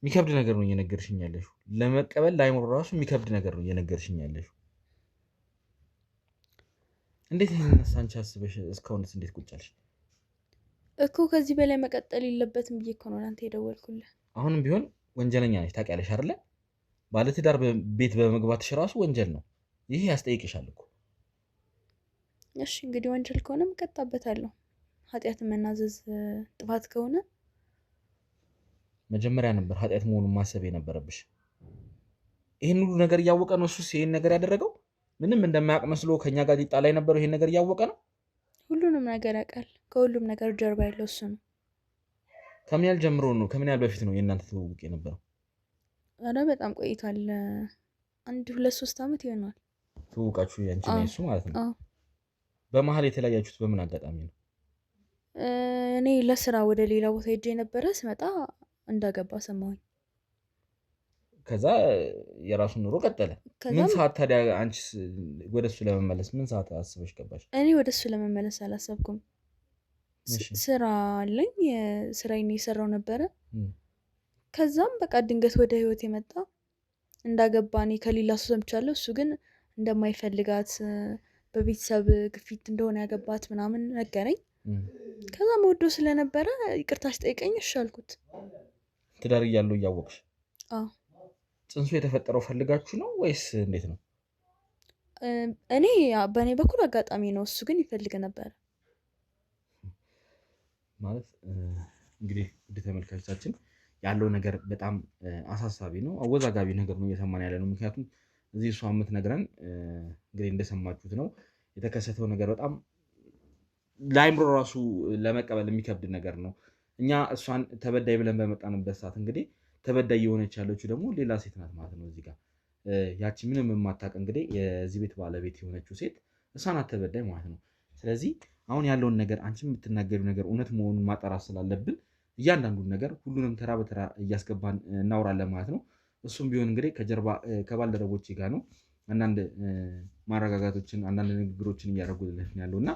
የሚከብድ ነገር ነው እየነገርሽኝ ያለሽው። ለመቀበል ላይሞር ራሱ የሚከብድ ነገር ነው እየነገርሽኝ ያለሽው። እንዴት ይሄንን አንቺ አስበሽ እስካሁንስ እንዴት ቁጭ አልሽ? እኮ ከዚህ በላይ መቀጠል የለበትም ብዬ እኮ ነው አንተ የደወልኩልህ። አሁንም ቢሆን ወንጀለኛ ነሽ ታውቂያለሽ አይደለ? ባለትዳር ቤት በመግባትሽ ራሱ ወንጀል ነው። ይሄ ያስጠይቅሻል እኮ። እሺ እንግዲህ ወንጀል ከሆነ እቀጣበታለሁ። ኃጢአትን መናዘዝ ጥፋት ከሆነ መጀመሪያ ነበር ኃጢአት መሆኑን ማሰብ የነበረብሽ። ይህን ሁሉ ነገር እያወቀ ነው እሱስ ይህን ነገር ያደረገው? ምንም እንደማያውቅ መስሎ ከኛ ጋር ሊጣላ የነበረው ይህን ነገር እያወቀ ነው? ሁሉንም ነገር ያውቃል። ከሁሉም ነገር ጀርባ ያለው እሱ ነው። ከምን ያህል ጀምሮ ነው? ከምን ያህል በፊት ነው የእናንተ ትውውቅ የነበረው? ኧረ በጣም ቆይቷል። 1-2-3 ዓመት ይሆናል ትውውቃችሁ ያንቺና የሱ ማለት ነው። በመሀል የተለያያችሁት በምን አጋጣሚ ነው? እኔ ለስራ ወደ ሌላ ቦታ ሄጄ ነበረ። ስመጣ እንዳገባ ሰማሁኝ። ከዛ የራሱን ኑሮ ቀጠለ። ምን ሰዓት ታዲያ አንቺስ ወደሱ ለመመለስ ምን ሰዓት አስበሽ ገባሽ? እኔ ወደሱ ለመመለስ አላሰብኩም። ስራ አለኝ። ስራዬን እየሰራው ነበረ። ከዛም በቃ ድንገት ወደ ህይወት የመጣ እንዳገባ እኔ ከሌላ ሰው ሰምቻለሁ። እሱ ግን እንደማይፈልጋት በቤተሰብ ግፊት እንደሆነ ያገባት ምናምን ነገረኝ። ከዛም ወዶ ስለነበረ ይቅርታ ሲጠይቀኝ እሺ አልኩት። ትዳር እያለው እያወቅሽ? አዎ። ጽንሱ የተፈጠረው ፈልጋችሁ ነው ወይስ እንዴት ነው? እኔ በእኔ በኩል አጋጣሚ ነው። እሱ ግን ይፈልግ ነበር። ማለት እንግዲህ ውድ ተመልካቾቻችን ያለው ነገር በጣም አሳሳቢ ነው፣ አወዛጋቢ ነገር ነው እየሰማን ያለ ነው። ምክንያቱም እዚህ እሷ የምትነግረን እንግዲህ እንደሰማችሁት ነው የተከሰተው ነገር በጣም ለአይምሮ ራሱ ለመቀበል የሚከብድ ነገር ነው። እኛ እሷን ተበዳይ ብለን በመጣንበት ሰዓት እንግዲህ ተበዳይ የሆነች ያለችው ደግሞ ሌላ ሴት ናት ማለት ነው። እዚህ ጋር ያቺ ምንም የማታውቅ እንግዲህ የዚህ ቤት ባለቤት የሆነችው ሴት እሷ ናት ተበዳይ ማለት ነው። ስለዚህ አሁን ያለውን ነገር አንቺ የምትናገሪው ነገር እውነት መሆኑን ማጣራት ስላለብን እያንዳንዱን ነገር ሁሉንም ተራ በተራ እያስገባን እናወራለን ማለት ነው። እሱም ቢሆን እንግዲህ ከጀርባ ከባልደረቦቼ ጋር ነው አንዳንድ ማረጋጋቶችን አንዳንድ ንግግሮችን እያደረጉለት ያለው እና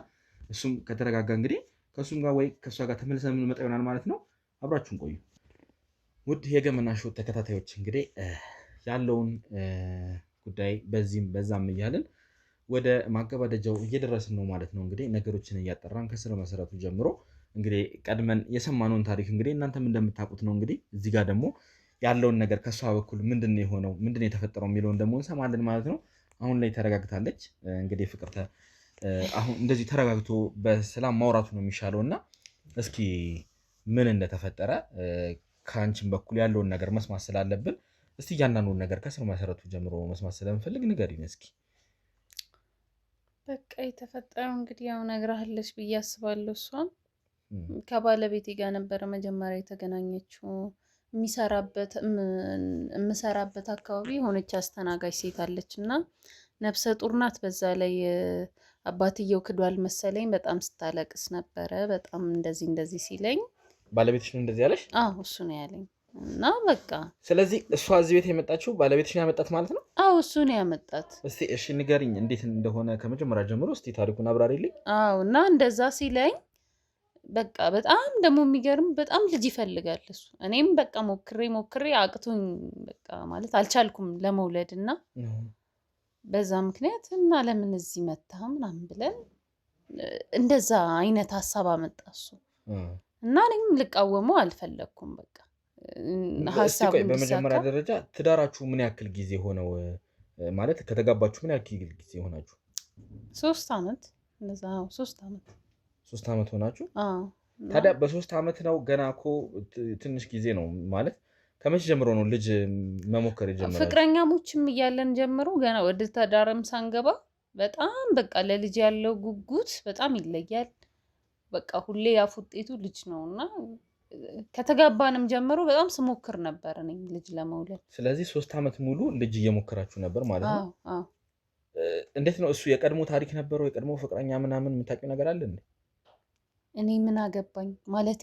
እሱም ከተረጋጋ እንግዲህ ከእሱም ጋር ወይ ከእሷ ጋር ተመልሰን የምንመጣ ይሆናል ማለት ነው። አብራችሁን ቆዩ። ውድ የገመና ሾው ተከታታዮች እንግዲህ ያለውን ጉዳይ በዚህም በዛም እያልን ወደ ማገባደጃው እየደረስን ነው ማለት ነው። እንግዲህ ነገሮችን እያጠራን ከስረ መሰረቱ ጀምሮ እንግዲህ ቀድመን የሰማነውን ታሪክ እንግዲህ እናንተም እንደምታውቁት ነው። እንግዲህ እዚህ ጋር ደግሞ ያለውን ነገር ከእሷ በኩል ምንድን ነው የሆነው ምንድን ነው የተፈጠረው የሚለውን ደግሞ እንሰማለን ማለት ነው። አሁን ላይ ተረጋግታለች። እንግዲህ ፍቅርተ አሁን እንደዚህ ተረጋግቶ በሰላም ማውራቱ ነው የሚሻለው እና እስኪ ምን እንደተፈጠረ ከአንቺም በኩል ያለውን ነገር መስማት ስላለብን እስቲ እያንዳንዱን ነገር ከስር መሰረቱ ጀምሮ መስማት ስለምፈልግ ንገሪኝ እስኪ። በቃ የተፈጠረው እንግዲህ ያው ነግራለች ብዬ አስባለሁ። እሷም ከባለቤቴ ጋር ነበረ መጀመሪያ የተገናኘችው። የምሰራበት አካባቢ የሆነች አስተናጋጅ ሴት አለች እና ነፍሰ ጡር ናት። በዛ ላይ አባትየው ክዷል መሰለኝ። በጣም ስታለቅስ ነበረ። በጣም እንደዚህ ሲለኝ ባለቤትሽ ነው እንደዚህ ያለሽ? አዎ እሱ ነው ያለኝ። እና በቃ ስለዚህ እሷ እዚህ ቤት የመጣችው ባለቤትሽ ነው ያመጣት ማለት ነው? አዎ እሱ ነው ያመጣት። እስቲ እሺ ንገሪኝ እንዴት እንደሆነ ከመጀመሪያ ጀምሮ እስቲ ታሪኩን አብራሪልኝ። አዎ እና እንደዛ ሲለኝ በቃ በጣም ደግሞ የሚገርም በጣም ልጅ ይፈልጋል እሱ። እኔም በቃ ሞክሬ አቅቶኝ በቃ ማለት አልቻልኩም ለመውለድ እና በዛ ምክንያት እና ለምን እዚህ መታ ምናምን ብለን እንደዛ አይነት ሀሳብ አመጣ እሱ እና እኔም ልቃወመው አልፈለኩም። በቃ ሀሳቡ በመጀመሪያ ደረጃ ትዳራችሁ ምን ያክል ጊዜ ሆነው? ማለት ከተጋባችሁ ምን ያክል ጊዜ ሆናችሁ? 3 ዓመት እንደዛ 3 ዓመት 3 ዓመት ሆናችሁ? ታዲያ በ3 ዓመት ነው? ገና እኮ ትንሽ ጊዜ ነው ማለት። ከመቼ ጀምሮ ነው ልጅ መሞከር የጀመረው? ፍቅረኛሞችም እያለን ጀምሮ ገና ወደ ትዳርም ሳንገባ በጣም በቃ ለልጅ ያለው ጉጉት በጣም ይለያል። በቃ ሁሌ ያፍ ውጤቱ ልጅ ነውና ከተጋባንም ጀምሮ በጣም ስሞክር ነበር እኔ ልጅ ለመውለድ። ስለዚህ 3 ዓመት ሙሉ ልጅ እየሞከራችሁ ነበር ማለት ነው? አዎ። እንዴት ነው እሱ የቀድሞ ታሪክ ነበረው? የቀድሞ ፍቅረኛ ምናምን የምታውቂው ነገር አለ እንዴ? እኔ ምን አገባኝ ማለቴ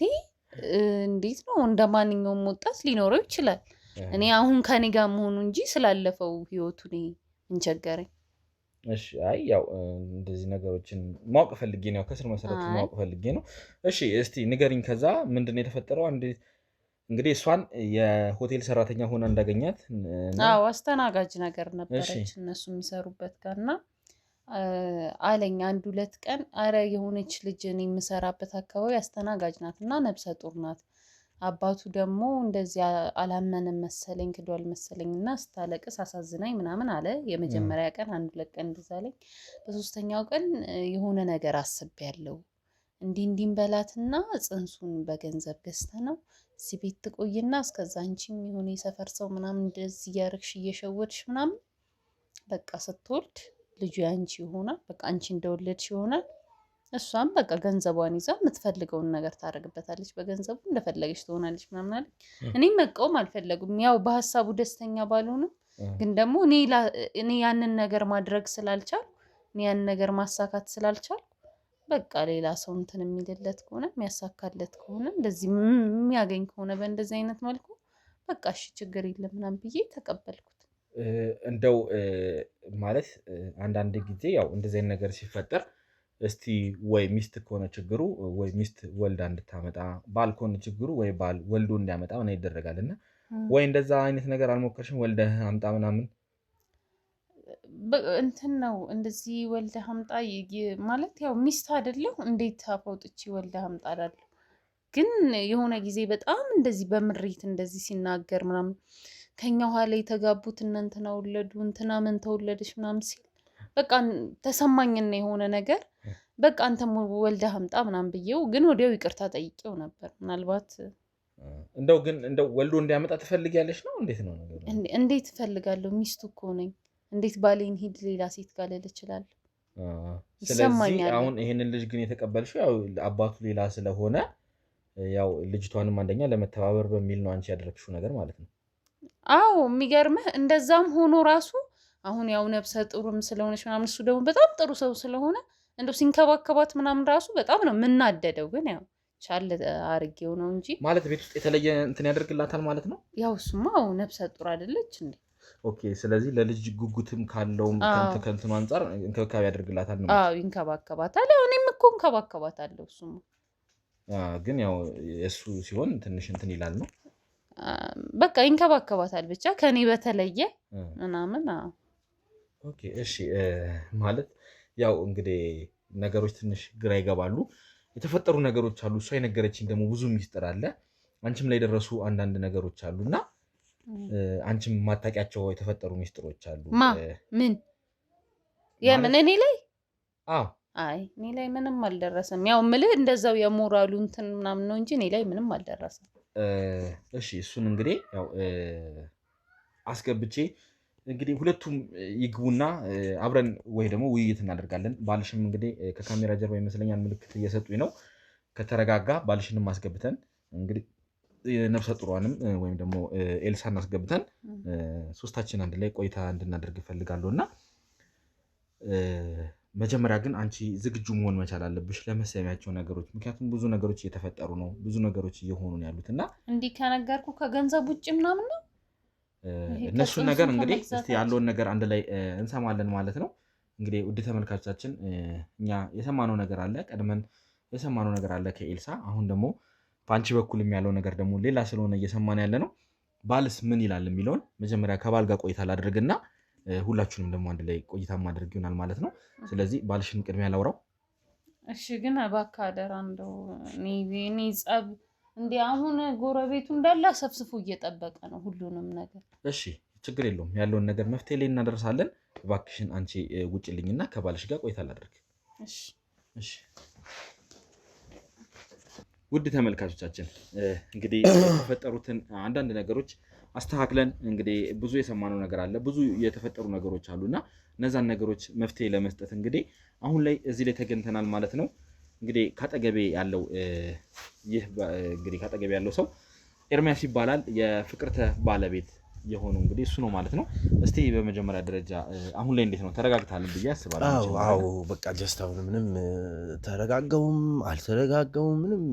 እንዴት ነው እንደ ማንኛውም ወጣት ሊኖረው ይችላል። እኔ አሁን ከኔ ጋር መሆኑ እንጂ ስላለፈው ህይወቱ እኔ እንቸገረኝ። እሺ አይ ያው እንደዚህ ነገሮችን ማወቅ ፈልጌ ነው፣ ከስር መሰረቱ ማወቅ ፈልጌ ነው። እሺ እስቲ ንገሪኝ። ከዛ ምንድነው የተፈጠረው? እንግዲህ እሷን የሆቴል ሰራተኛ ሆና እንዳገኛት። አዎ አስተናጋጅ ነገር ነበረች እነሱ የሚሰሩበት ጋርና አለኝ 1-2 ቀን አረ የሆነች ልጅ እኔ የምሰራበት አካባቢ አስተናጋጅ ናት እና ነብሰ ጡር ናት። አባቱ ደግሞ እንደዚህ አላመነም መሰለኝ ክዷል መሰለኝ እና ስታለቅስ አሳዝናኝ ምናምን አለ። የመጀመሪያ ቀን 1-2 ቀን እንደዛ አለኝ። በሶስተኛው ቀን የሆነ ነገር አስቤያለሁ እንዲህ በላትና ጽንሱን በገንዘብ ገዝተነው እዚህ ቤት ትቆይና እስከዛ አንቺም የሆነ የሰፈር ሰው ምናምን እንደዚህ እያረግሽ እየሸወድሽ ምናምን በቃ ስትወልድ ልጁ ያንቺ ይሆናል። በቃ አንቺ እንደወለድሽ ይሆናል። እሷም በቃ ገንዘቧን ይዛ የምትፈልገውን ነገር ታደርግበታለች። በገንዘቡ እንደፈለገች ትሆናለች ምናምን አለኝ። እኔም መቃወም አልፈለጉም። ያው በሀሳቡ ደስተኛ ባልሆንም ግን ደግሞ እኔ ያንን ነገር ማድረግ ስላልቻል እኔ ያንን ነገር ማሳካት ስላልቻል በቃ ሌላ ሰው እንትን የሚልለት ከሆነ የሚያሳካለት ከሆነ እንደዚህ የሚያገኝ ከሆነ በእንደዚህ አይነት መልኩ በቃ እሺ ችግር የለም ምናምን ብዬ ተቀበልኩት። እንደው ማለት አንዳንድ ጊዜ ያው እንደዚህ አይነት ነገር ሲፈጠር እስቲ ወይ ሚስት ከሆነ ችግሩ ወይ ሚስት ወልዳ እንድታመጣ፣ ባል ከሆነ ችግሩ ወይ ባል ወልዶ እንዲያመጣ ምን ይደረጋልና ወይ እንደዛ አይነት ነገር አልሞከርሽም? ወልደህ አምጣ ምናምን እንትን ነው እንደዚህ ወልደህ አምጣ ማለት ያው ሚስት አይደለሁ እንዴት አፈውጥቼ ወልደህ አምጣ እላለሁ። ግን የሆነ ጊዜ በጣም እንደዚህ በምሬት እንደዚህ ሲናገር ምናምን ከኛ ኋላ የተጋቡት እንትና ወለዱ እንትና ምን ተወለደች ምናምን ሲል በቃ ተሰማኝና የሆነ ነገር በቃ አንተም ወልደህ አምጣ ምናምን ብዬው ግን ወዲያው ይቅርታ ጠይቄው ነበር። ምናልባት እንደው ወልዶ እንዲያመጣ ትፈልጊያለሽ ነው? እንዴት ነው ነገሩ? እንዴት እፈልጋለሁ? ሚስቱ እኮ ነኝ። እንዴት ባሌን ሂድ ሌላ ሴት ጋር ልል እችላለሁ? ስለዚህ አሁን ይሄንን ልጅ ግን የተቀበልሽው ያው አባቱ ሌላ ስለሆነ ያው ልጅቷንም አንደኛ ለመተባበር በሚል ነው አንቺ ያደረግሽው ነገር ማለት ነው። አዎ የሚገርምህ እንደዛም ሆኖ ራሱ አሁን ያው ነብሰ ጡርም ስለሆነች ምናምን እሱ ደግሞ በጣም ጥሩ ሰው ስለሆነ እንደው ሲንከባከባት ምናምን ራሱ በጣም ነው የምናደደው። ግን ያው ቻል አርጌው ነው እንጂ ማለት ቤት ውስጥ የተለየ እንትን ያደርግላታል ማለት ነው። ያው እሱማ ነብሰ ጡር አይደለች እንዴ? ኦኬ። ስለዚህ ለልጅ ጉጉትም ካለውም ከእንትኑ አንጻር እንክብካቤ ያደርግላታል ነው? አዎ ይንከባከባታል። ያው እኔም እኮ እንከባከባታለሁ። እሱማ ግን ያው እሱ ሲሆን ትንሽ እንትን ይላል ነው። በቃ ይንከባከባታል ብቻ ከኔ በተለየ ምናምን። ኦኬ እሺ። ማለት ያው እንግዲህ ነገሮች ትንሽ ግራ ይገባሉ። የተፈጠሩ ነገሮች አሉ። እሷ የነገረችኝ ደግሞ ብዙ ሚስጥር አለ። አንቺም ላይ የደረሱ አንዳንድ ነገሮች አሉና አንቺም ማታውቂያቸው የተፈጠሩ ሚስጥሮች አሉ። ምን የምን እኔ ላይ? አዎ አይ እኔ ላይ ምንም አልደረሰም። ያው ምልህ እንደዛው የሞራሉ እንትን ምናምን ነው እንጂ እኔ ላይ ምንም አልደረሰም። እሺ እሱን እንግዲህ ያው አስገብቼ እንግዲህ ሁለቱም ይግቡና አብረን ወይ ደግሞ ውይይት እናደርጋለን። ባልሽም እንግዲህ ከካሜራ ጀርባ ይመስለኛል ምልክት እየሰጡኝ ነው። ከተረጋጋ ባልሽንም አስገብተን እንግዲህ ነፍሰ ጡሯንም ወይም ደግሞ ኤልሳን አስገብተን ሶስታችን አንድ ላይ ቆይታ እንድናደርግ እፈልጋለሁ እና መጀመሪያ ግን አንቺ ዝግጁ መሆን መቻል አለብሽ ለመሰሚያቸው ነገሮች። ምክንያቱም ብዙ ነገሮች እየተፈጠሩ ነው፣ ብዙ ነገሮች እየሆኑ ነው ያሉት እና እንዲህ ከነገርኩ ከገንዘብ ውጭ ምናምን ነው እነሱን ነገር እንግዲህ እስቲ ያለውን ነገር አንድ ላይ እንሰማለን ማለት ነው። እንግዲህ ውድ ተመልካቾቻችን እኛ የሰማነው ነገር አለ፣ ቀድመን የሰማነው ነገር አለ ከኤልሳ። አሁን ደግሞ በአንቺ በኩልም ያለው ነገር ደግሞ ሌላ ስለሆነ እየሰማን ያለ ነው። ባልስ ምን ይላል የሚለውን መጀመሪያ ከባል ጋር ቆይታ ላድርግና ሁላችሁንም ደግሞ አንድ ላይ ቆይታ ማድረግ ይሆናል ማለት ነው። ስለዚህ ባልሽን ቅድሚያ ላውራው። እሺ ግን እባክህ አደራ እንደው እኔ ጸብ እንዴ አሁን ጎረቤቱ እንዳለ ሰብስፎ እየጠበቀ ነው ሁሉንም ነገር። እሺ ችግር የለውም ያለውን ነገር መፍትሄ ላይ እናደርሳለን። እባክሽን አንቺ ውጭልኝና ከባልሽ ጋር ቆይታ ላድርግ። እሺ ውድ ተመልካቾቻችን እንግዲህ የተፈጠሩትን አንዳንድ ነገሮች አስተካክለን እንግዲህ ብዙ የሰማነው ነገር አለ፣ ብዙ የተፈጠሩ ነገሮች አሉና እነዛን ነገሮች መፍትሄ ለመስጠት እንግዲህ አሁን ላይ እዚህ ላይ ተገኝተናል ማለት ነው። እንግዲህ ካጠገቤ ያለው እንግዲህ ካጠገቤ ያለው ሰው ኤርሚያስ ይባላል። የፍቅርተ ባለቤት የሆነው እንግዲህ እሱ ነው ማለት ነው። እስቲ በመጀመሪያ ደረጃ አሁን ላይ እንዴት ነው? ተረጋግታል ብዬ አስባለሁ። አዎ በቃ ጀስታውን ምንም ተረጋጋውም አልተረጋጋውም ምንም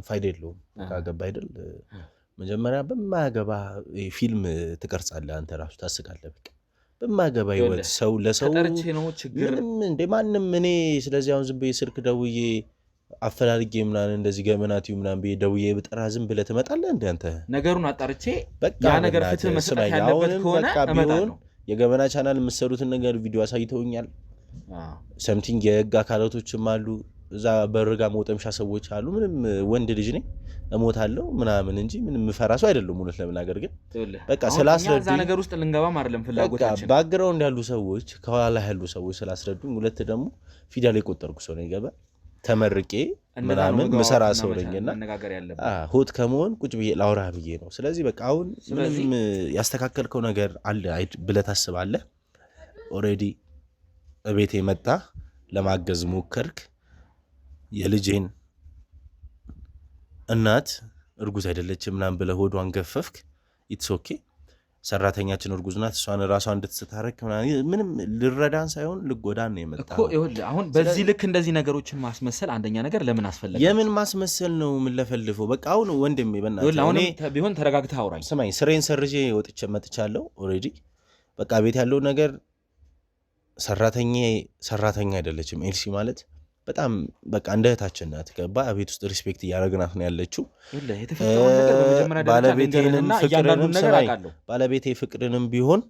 ፋይዳ የለውም። ካገባ አይደል መጀመሪያ በማያገባ ፊልም ትቀርጻለህ አንተ ራሱ ታስቃለህ። በቃ በማያገባ ይወት ሰው ለሰው ተጠርቼ ነው ችግር ምንም እንደ ማንም እኔ ስለዚህ አሁን ዝም ብዬ ስልክ ደውዬ አፈላልጌ ምናምን እንደዚህ ገመናቲው ምናምን ብዬ ደውዬ ብጠራ ዝም ብለህ ትመጣለህ እንደ አንተ ነገሩን አጣርቼ በቃ ያ ነገር ፍትህ መስጠት ያለበት ከሆነ እመጣለሁ። የገበና ቻናል የምትሰሩትን ነገር ቪዲዮ አሳይተውኛል። ሰምቲንግ የህግ አካላቶችም አሉ እዛ በርጋ ሞጠምሻ ሰዎች አሉ። ምንም ወንድ ልጅ ነኝ እሞታለሁ ምናምን እንጂ ምንም ፈራሱ አይደለም። እውነት ለመናገር ግን በቃ ስላስረዱኝ እዛ ነገር ውስጥ ልንገባም አይደለም ፍላጎታችን። ባክግራውንድ ያሉ ሰዎች ከኋላ ያሉ ሰዎች ስላስረዱኝ፣ ሁለት ደግሞ ፊደል የቆጠርኩ ሰው ነኝ። ገባ ተመርቄ ምናምን ምሰራ ሰው ነኝና ሆት ከመሆን ቁጭ ብዬ ላውራ ብዬ ነው። ስለዚህ በቃ አሁን ምንም ያስተካከልከው ነገር አለ ብለህ ታስባለህ? ኦልሬዲ እቤቴ መጣ ለማገዝ ሞከርክ። የልጄን እናት እርጉዝ አይደለችም ምናምን ብለህ ሆዷን ገፈፍክ። ኢትስ ኦኬ ሰራተኛችን እርጉዝ ናት እሷን ራሷን እንድትስታረክ ምንም ልረዳን ሳይሆን ልጎዳን ነው የመጣው እኮ። ይኸውልህ አሁን በዚህ ልክ እንደዚህ ነገሮችን ማስመሰል አንደኛ ነገር ለምን አስፈለገ? የምን ማስመሰል ነው? ምን ለፈልፈው? በቃ አሁን ወንድሜ በእናትህ አሁን ቢሆን ተረጋግተህ አውራኝ። ስማኝ ስሬን ሰርጄ ወጥቼ መጥቻለሁ ኦልሬዲ። በቃ ቤት ያለው ነገር ሰራተኛ አይደለችም ኤልሲ ማለት በጣም በቃ እንደ እህታችን ናት። ገባ ቤት ውስጥ ሪስፔክት እያደረግናት ነው ያለችው። ባለቤቴ ፍቅርንም ቢሆን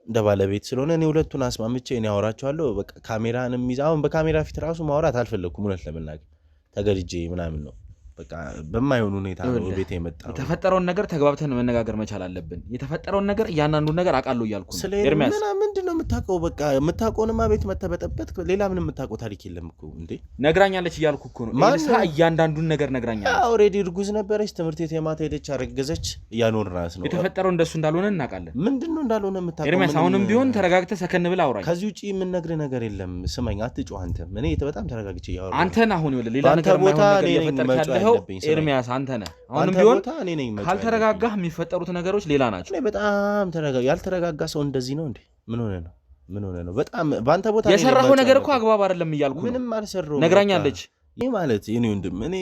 እንደ ባለቤት ስለሆነ እኔ ሁለቱን አስማምቼ እኔ አወራቸዋለሁ። በቃ ካሜራንም ይዛ አሁን በካሜራ ፊት ራሱ ማውራት አልፈለኩም። እውነት ለመናገር ተገድጄ ምናምን ነው በቃ በማይሆን ሁኔታ ነው ቤት የመጣው። የተፈጠረውን ነገር ተግባብተን መነጋገር መቻል አለብን። የተፈጠረውን ነገር እያንዳንዱን ነገር አውቃለሁ እያልኩ ነው ኤርሚያስ። ምንድነው የምታውቀው? በቃ የምታውቀውንማ ቤት መተበጠበት ሌላ ምንም የምታውቀው ታሪክ የለም እኮ እንዴ። ነግራኛለች እያልኩ እኮ ነው ኤልሳ፣ እያንዳንዱን ነገር ነግራኛለች። ኦልሬዲ እርጉዝ ነበረች፣ ትምህርት ቤት የማታ ሄደች፣ አረገዘች፣ እያኖርናት ነው። የተፈጠረው እንደሱ እንዳልሆነ እናውቃለን። ምንድነው እንዳልሆነ የምታውቀው ኤርሚያስ? አሁንም ቢሆን ተረጋግተህ ሰከን ብለህ አውራኝ። ከዚህ ውጪ የምንነግርህ ነገር የለም። ስማኝ አትጮህ አንተም። እኔ በጣም ተረጋግቼ እያወራሁ አንተን አሁን ይኸውልህ ሌላ ነገር ማይሆን ነገር እየፈጠርክ ያለኸው ኤርሚያስ አንተ ነህ። አሁንም ቢሆን ካልተረጋጋህ የሚፈጠሩት ነገሮች ሌላ ናቸው። እኔ በጣም ያልተረጋጋ ሰው እንደዚህ ነው እንዴ? ምን ሆነ ነው? በጣም በአንተ ቦታ የሰራኸው ነገር እኮ አግባብ አይደለም እያልኩ ምንም አልሰራሁም። ነግራኛለች። ይህ ማለት የኔ ወንድም እኔ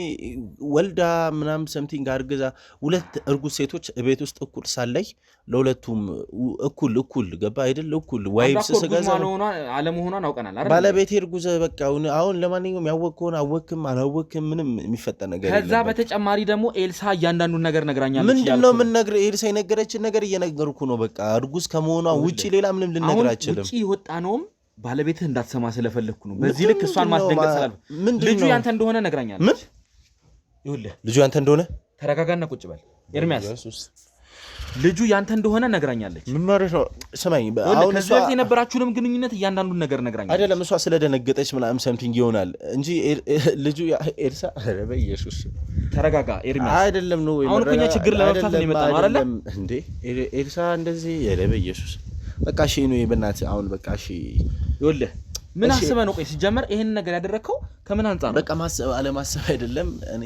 ወልዳ ምናምን ሰምቲንግ አርግዛ ሁለት እርጉዝ ሴቶች ቤት ውስጥ እኩል ሳላይ ለሁለቱም እኩል ገባ አይደል? እኩል ዋይብስ ስገዛ አለመሆኗን አውቀናል አይደል? ባለቤቴ እርጉዝ በቃ አሁን ለማንኛውም ያወቅከውን አወቅክም አላወቅክም ምንም የሚፈጠር ነገር የለም። ከዛ በተጨማሪ ደግሞ ኤልሳ እያንዳንዱን ነገር ነግራኛለች። ምንድነው የምንነግርህ? ኤልሳ የነገረችን ነገር እየነገርኩ ነው። በቃ እርጉዝ ከመሆኗ ውጪ ሌላ ምንም ልነግርህ አልችልም። ውጪ ወጣ ነውም ባለቤትህ እንዳትሰማ ስለፈለግኩ ነው። በዚህ ልክ እሷን ማስደንገጥ ስላልኩ ልጁ ያንተ እንደሆነ ነግራኛለች። ምን ይኸውልህ ልጁ ያንተ እንደሆነ ተረጋጋና ቁጭ በል ኤርሚያስ። ልጁ ያንተ እንደሆነ ነግራኛለች። ምን ማለት ነው? ስማኝ አሁን ከዚህ በፊት የነበራችሁንም ግንኙነት እያንዳንዱን ነገር ነግራኛለች። አይደለም እሷ ስለደነገጠች ምናምን ሰምቲንግ ይሆናል እንጂ ልጁ ኤልሳ ኧረ በኢየሱስ ተረጋጋ ኤርሚያስ። አይደለም ነው አሁን እኮ እኛ ችግር ለመፍታት ነው የመጣነው አይደለ እንዴ? ኤልሳ እንደዚህ ኧረ በኢየሱስ በቃ እሺ ነው በእናትህ አሁን በቃ እሺ ይኸውልህ ምን አስበህ ነው? ቆይ ሲጀመር ይሄን ነገር ያደረከው ከምን አንፃር ነው? በቃ ማሰብ አለማሰብ አይደለም። እኔ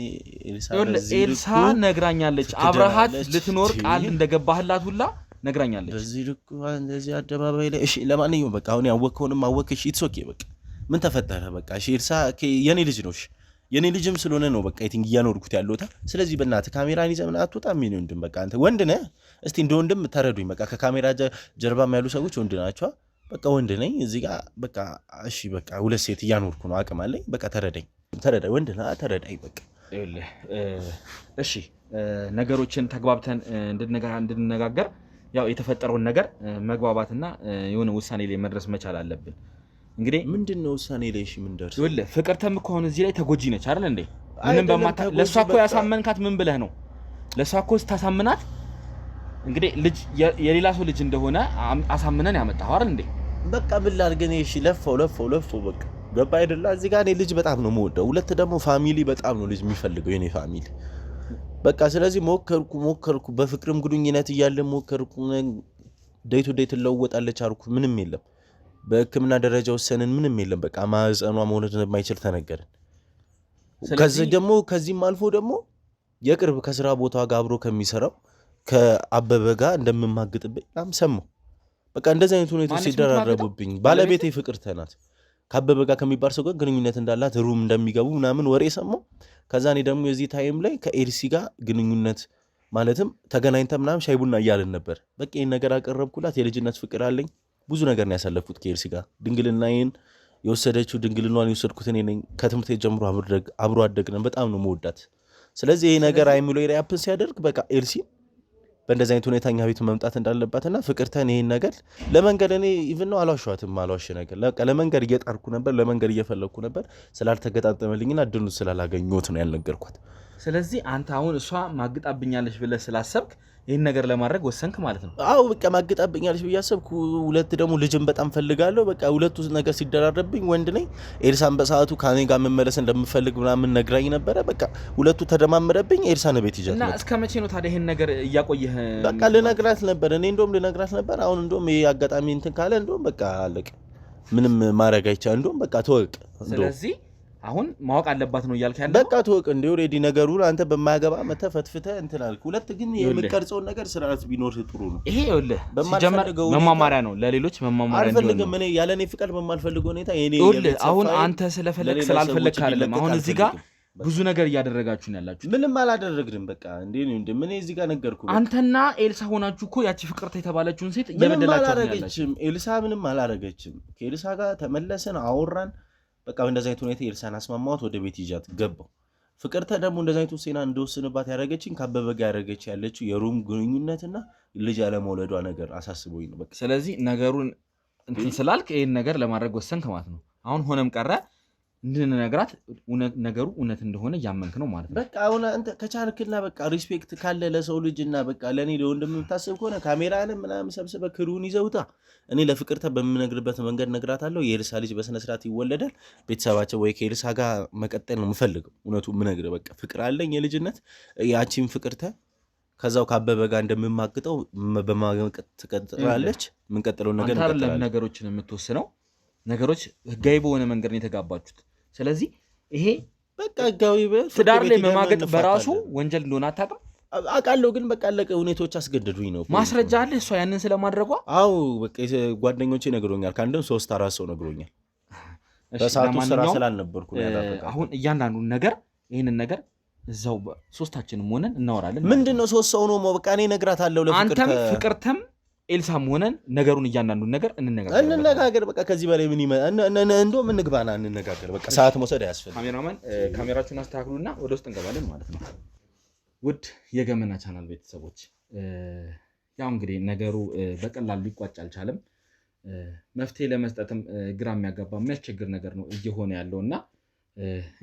ኤልሳ ነግራኛለች። አብረሃት ልትኖር ቃል እንደገባህላት ሁላ ነግራኛለች። በዚህ ልኩ እንደዚህ አደባባይ ላይ እሺ ለማንኛውም በቃ አሁን ያወቅከውንም አወቅሽ። ኢትስ ኦኬ በቃ ምን ተፈጠረ? በቃ እሺ ኤልሳ የኔ ልጅ ነው። እሺ የኔ ልጅም ስለሆነ ነው በቃ የትንግ እያኖርኩት ያለውታ። ስለዚህ በእናትህ ካሜራን ይዘህ ምን አትወጣም? ምን ወንድም በቃ አንተ ወንድ ነህ። እስቲ እንደ ወንድም ተረዱኝ። በቃ ከካሜራ ጀርባም ያሉ ሰዎች ወንድ ናቸው። በቃ ወንድ ነኝ እዚህ ጋር በቃ እሺ በቃ ሁለት ሴት እያኖርኩ ነው። አቅም አለኝ። በቃ ተረዳኝ። ወንድ ነህ ተረዳኝ። በቃ እሺ ነገሮችን ተግባብተን እንድንነጋገር ያው የተፈጠረውን ነገር መግባባትና የሆነ ውሳኔ ላይ መድረስ መቻል አለብን። እንግዲህ ምንድነው ውሳኔ ላይ እሺ ምን ደርስ ይኸውልህ ፍቅርተም እኮ አሁን እዚህ ላይ ተጎጂ ነች አይደል እንዴ ምንም በማታ ለሷ እኮ ያሳመንካት ምን ብለህ ነው ለሷ እኮ ስታሳምናት እንግዲህ ልጅ የሌላ ሰው ልጅ እንደሆነ አሳምነን ያመጣው አይደል እንዴ በቃ ምን ላድርገኝ እሺ ለፈው በቃ ገባ አይደለ እዚህ ጋር እኔ ልጅ በጣም ነው የምወደው ሁለት ደግሞ ፋሚሊ በጣም ነው ልጅ የሚፈልገው የኔ ፋሚሊ በቃ ስለዚህ ሞከርኩ በፍቅርም ግንኙነት እያለ ሞከርኩ ዴይ ቱ ዴይ ትለወጣለች አልኩ ምንም የለም በህክምና ደረጃ ወሰንን ምንም የለም በቃ ማህፀኗ መውለድ እንደማይችል ተነገረን ከዚህም አልፎ ደግሞ የቅርብ ከስራ ቦታው ጋር አብሮ ከሚሰራው ከአበበ ጋር እንደምማግጥብኝ ሰማሁ በቃ እንደዚህ አይነት ሁኔታዎች ሲደራረቡብኝ ባለቤቴ ፍቅርተ ናት ከአበበ ጋር ከሚባል ሰው ጋር ግንኙነት እንዳላት ሩም እንደሚገቡ ምናምን ወሬ ሰማሁ ከዛ እኔ ደግሞ የዚህ ታይም ላይ ከኤልሲ ጋር ግንኙነት ማለትም ተገናኝተ ምናምን ሻይ ቡና እያልን ነበር በቃ ይሄን ነገር አቀረብኩላት የልጅነት ፍቅር አለኝ ብዙ ነገር ነው ያሳለፉት ከኤልሲ ጋር ድንግልናዬን የወሰደችው ድንግልናዋን የወሰድኩት እኔ ነኝ ከትምህርት ጀምሮ አብሮ አደግነን በጣም ነው መወዳት ስለዚህ ይሄ ነገር አይምሎ ያፕን ሲያደርግ በቃ ኤልሲ በእንደዚህ አይነት ሁኔታኛ ቤት መምጣት እንዳለባትና ፍቅርተን ይሄን ነገር ለመንገድ እኔ ኢቭን ነው አልዋሻትም ነገር ለመንገድ እየጣርኩ ነበር ለመንገድ እየፈለኩ ነበር ስላልተገጣጠመልኝና እድሉ ስላላገኘሁት ነው ያልነገርኳት ስለዚህ አንተ አሁን እሷ ማግጣብኛለች ብለህ ስላሰብክ ይሄን ነገር ለማድረግ ወሰንክ ማለት ነው አው በቃ ማግጣብኛለች ብያሰብኩ ሁለት ደግሞ ልጅም በጣም ፈልጋለሁ በቃ ሁለቱ ነገር ሲደራረብኝ ወንድ ነኝ ኤልሳን በሰዓቱ ካኔ ጋር መመለስ እንደምፈልግ ምናምን ነግራኝ ነበር በቃ ሁለቱ ተደማመረብኝ ኤልሳን ቤት ይጀት እና እስከ መቼ ነው ታዲያ ይሄን ነገር እያቆየህ በቃ ልነግራት ነበር እኔ እንደውም ልነግራት ነበር አሁን እንደውም ይሄ አጋጣሚ እንትን ካለ እንደውም በቃ አለቀ ምንም ማድረግ አይቻልም እንደውም በቃ ተወቅ ስለዚህ አሁን ማወቅ አለባት ነው እያልከ ያለው በቃ ተወቅ እንዴ ኦሬዲ ነገሩን አንተ በማያገባ መተፈትፍተ እንትን አልኩ ሁለት ግን የምቀርጸው ነገር ስርዓት ቢኖር ጥሩ ነው ይሄ ይኸውልህ ሲጀመር መማማሪያ ነው ለሌሎች መማማሪያ ነው አልፈልግም እኔ ያለኔ ፍቅር በማልፈልገው ሁኔታ የኔ ይኸውልህ አሁን አንተ ስለፈለክ ስላልፈለክ አይደለም አሁን እዚህ ጋር ብዙ ነገር እያደረጋችሁ ነው ያላችሁ ምንም አላደረግንም በቃ እንዴ ምን እዚህ ጋር ነገርኩ አንተና ኤልሳ ሆናችሁ እኮ ያቺ ፍቅርተ የተባለችውን ሴት እየበደላችሁ ነው ያላችሁ ኤልሳ ምንም አላረገችም ከኤልሳ ጋር ተመለሰን አወራን በቃ እንደዛ አይነት ሁኔታ ኤልሳን አስማማት ወደ ቤት ይጃት ገባው ፍቅርተ ደግሞ እንደዛ አይነት ሴና እንደወስንባት ያረጋችኝ ከአበበ ጋር ያረጋች ያለችው የሩም ግንኙነትና ልጅ ያለመውለዷ ነገር አሳስቦኝ ነው በቃ ስለዚህ ነገሩን እንትን ስላልክ ይሄን ነገር ለማድረግ ወሰንክ ማለት ነው አሁን ሆነም ቀረ እንድንነግራት ነገሩ እውነት እንደሆነ ያመንክ ነው ማለት ነው በቃ አሁን አንተ ከቻልክና በቃ ሪስፔክት ካለ ለሰው ልጅና በቃ ለኔ ለወንድም የምታስብ ከሆነ ካሜራንም ምናምን ሰብስበ ክሩን ይዘውታ እኔ ለፍቅርተ በምነግርበት መንገድ ነግራታለሁ የኤልሳ ልጅ በስነ ስርዓት ይወለዳል ቤተሰባቸው ወይ ከኤልሳ ጋር መቀጠል ነው የምፈልገው እውነቱ ምነግር በቃ ፍቅር አለኝ የልጅነት ያቺን ፍቅርተ ከዛው ካበበ ጋር እንደምማግጠው በማገጥ ትቀጥላለች ምን ቀጥለው ነገር እንቀጥላለን ነገሮችን የምትወስነው ነገሮች ህጋዊ በሆነ መንገድ ነው የተጋባችሁት ስለዚህ ይሄ በቃ ህጋዊ ትዳር ላይ መማገጥ በራሱ ወንጀል እንደሆነ አታውቅም አውቃለሁ ግን በቃ አለቀ ሁኔታዎች አስገድዱኝ ነው ማስረጃ አለ እሷ ያንን ስለማድረጓ አው በቃ ጓደኞቼ ነግሮኛል ካንደም 3-4 ሰው ነግሮኛል በሰዓቱ ስራ ስላልነበርኩ ነው ያደረገው አሁን እያንዳንዱን ነገር ይሄንን ነገር እዛው ሶስታችንም ሆነን እናወራለን ምንድነው 3 ሰው ነው በቃ እኔ ነግራታለሁ ለፍቅርተ አንተም ፍቅርተም ኤልሳም ሆነን ነገሩን እያንዳንዱን ነገር እንነጋገር በቃ ከዚህ በላይ ምን እንደው ምን ግባና እንነጋገር በቃ ሰዓት መውሰድ አያስፈልግም ካሜራማን ካሜራችሁን አስተካክሉና ወደ ውስጥ እንገባለን ማለት ነው ውድ የገመና ቻናል ቤተሰቦች ያው እንግዲህ ነገሩ በቀላሉ ሊቋጭ አልቻለም መፍትሄ ለመስጠትም ግራ የሚያጋባ የሚያስቸግር ነገር ነው እየሆነ ያለውና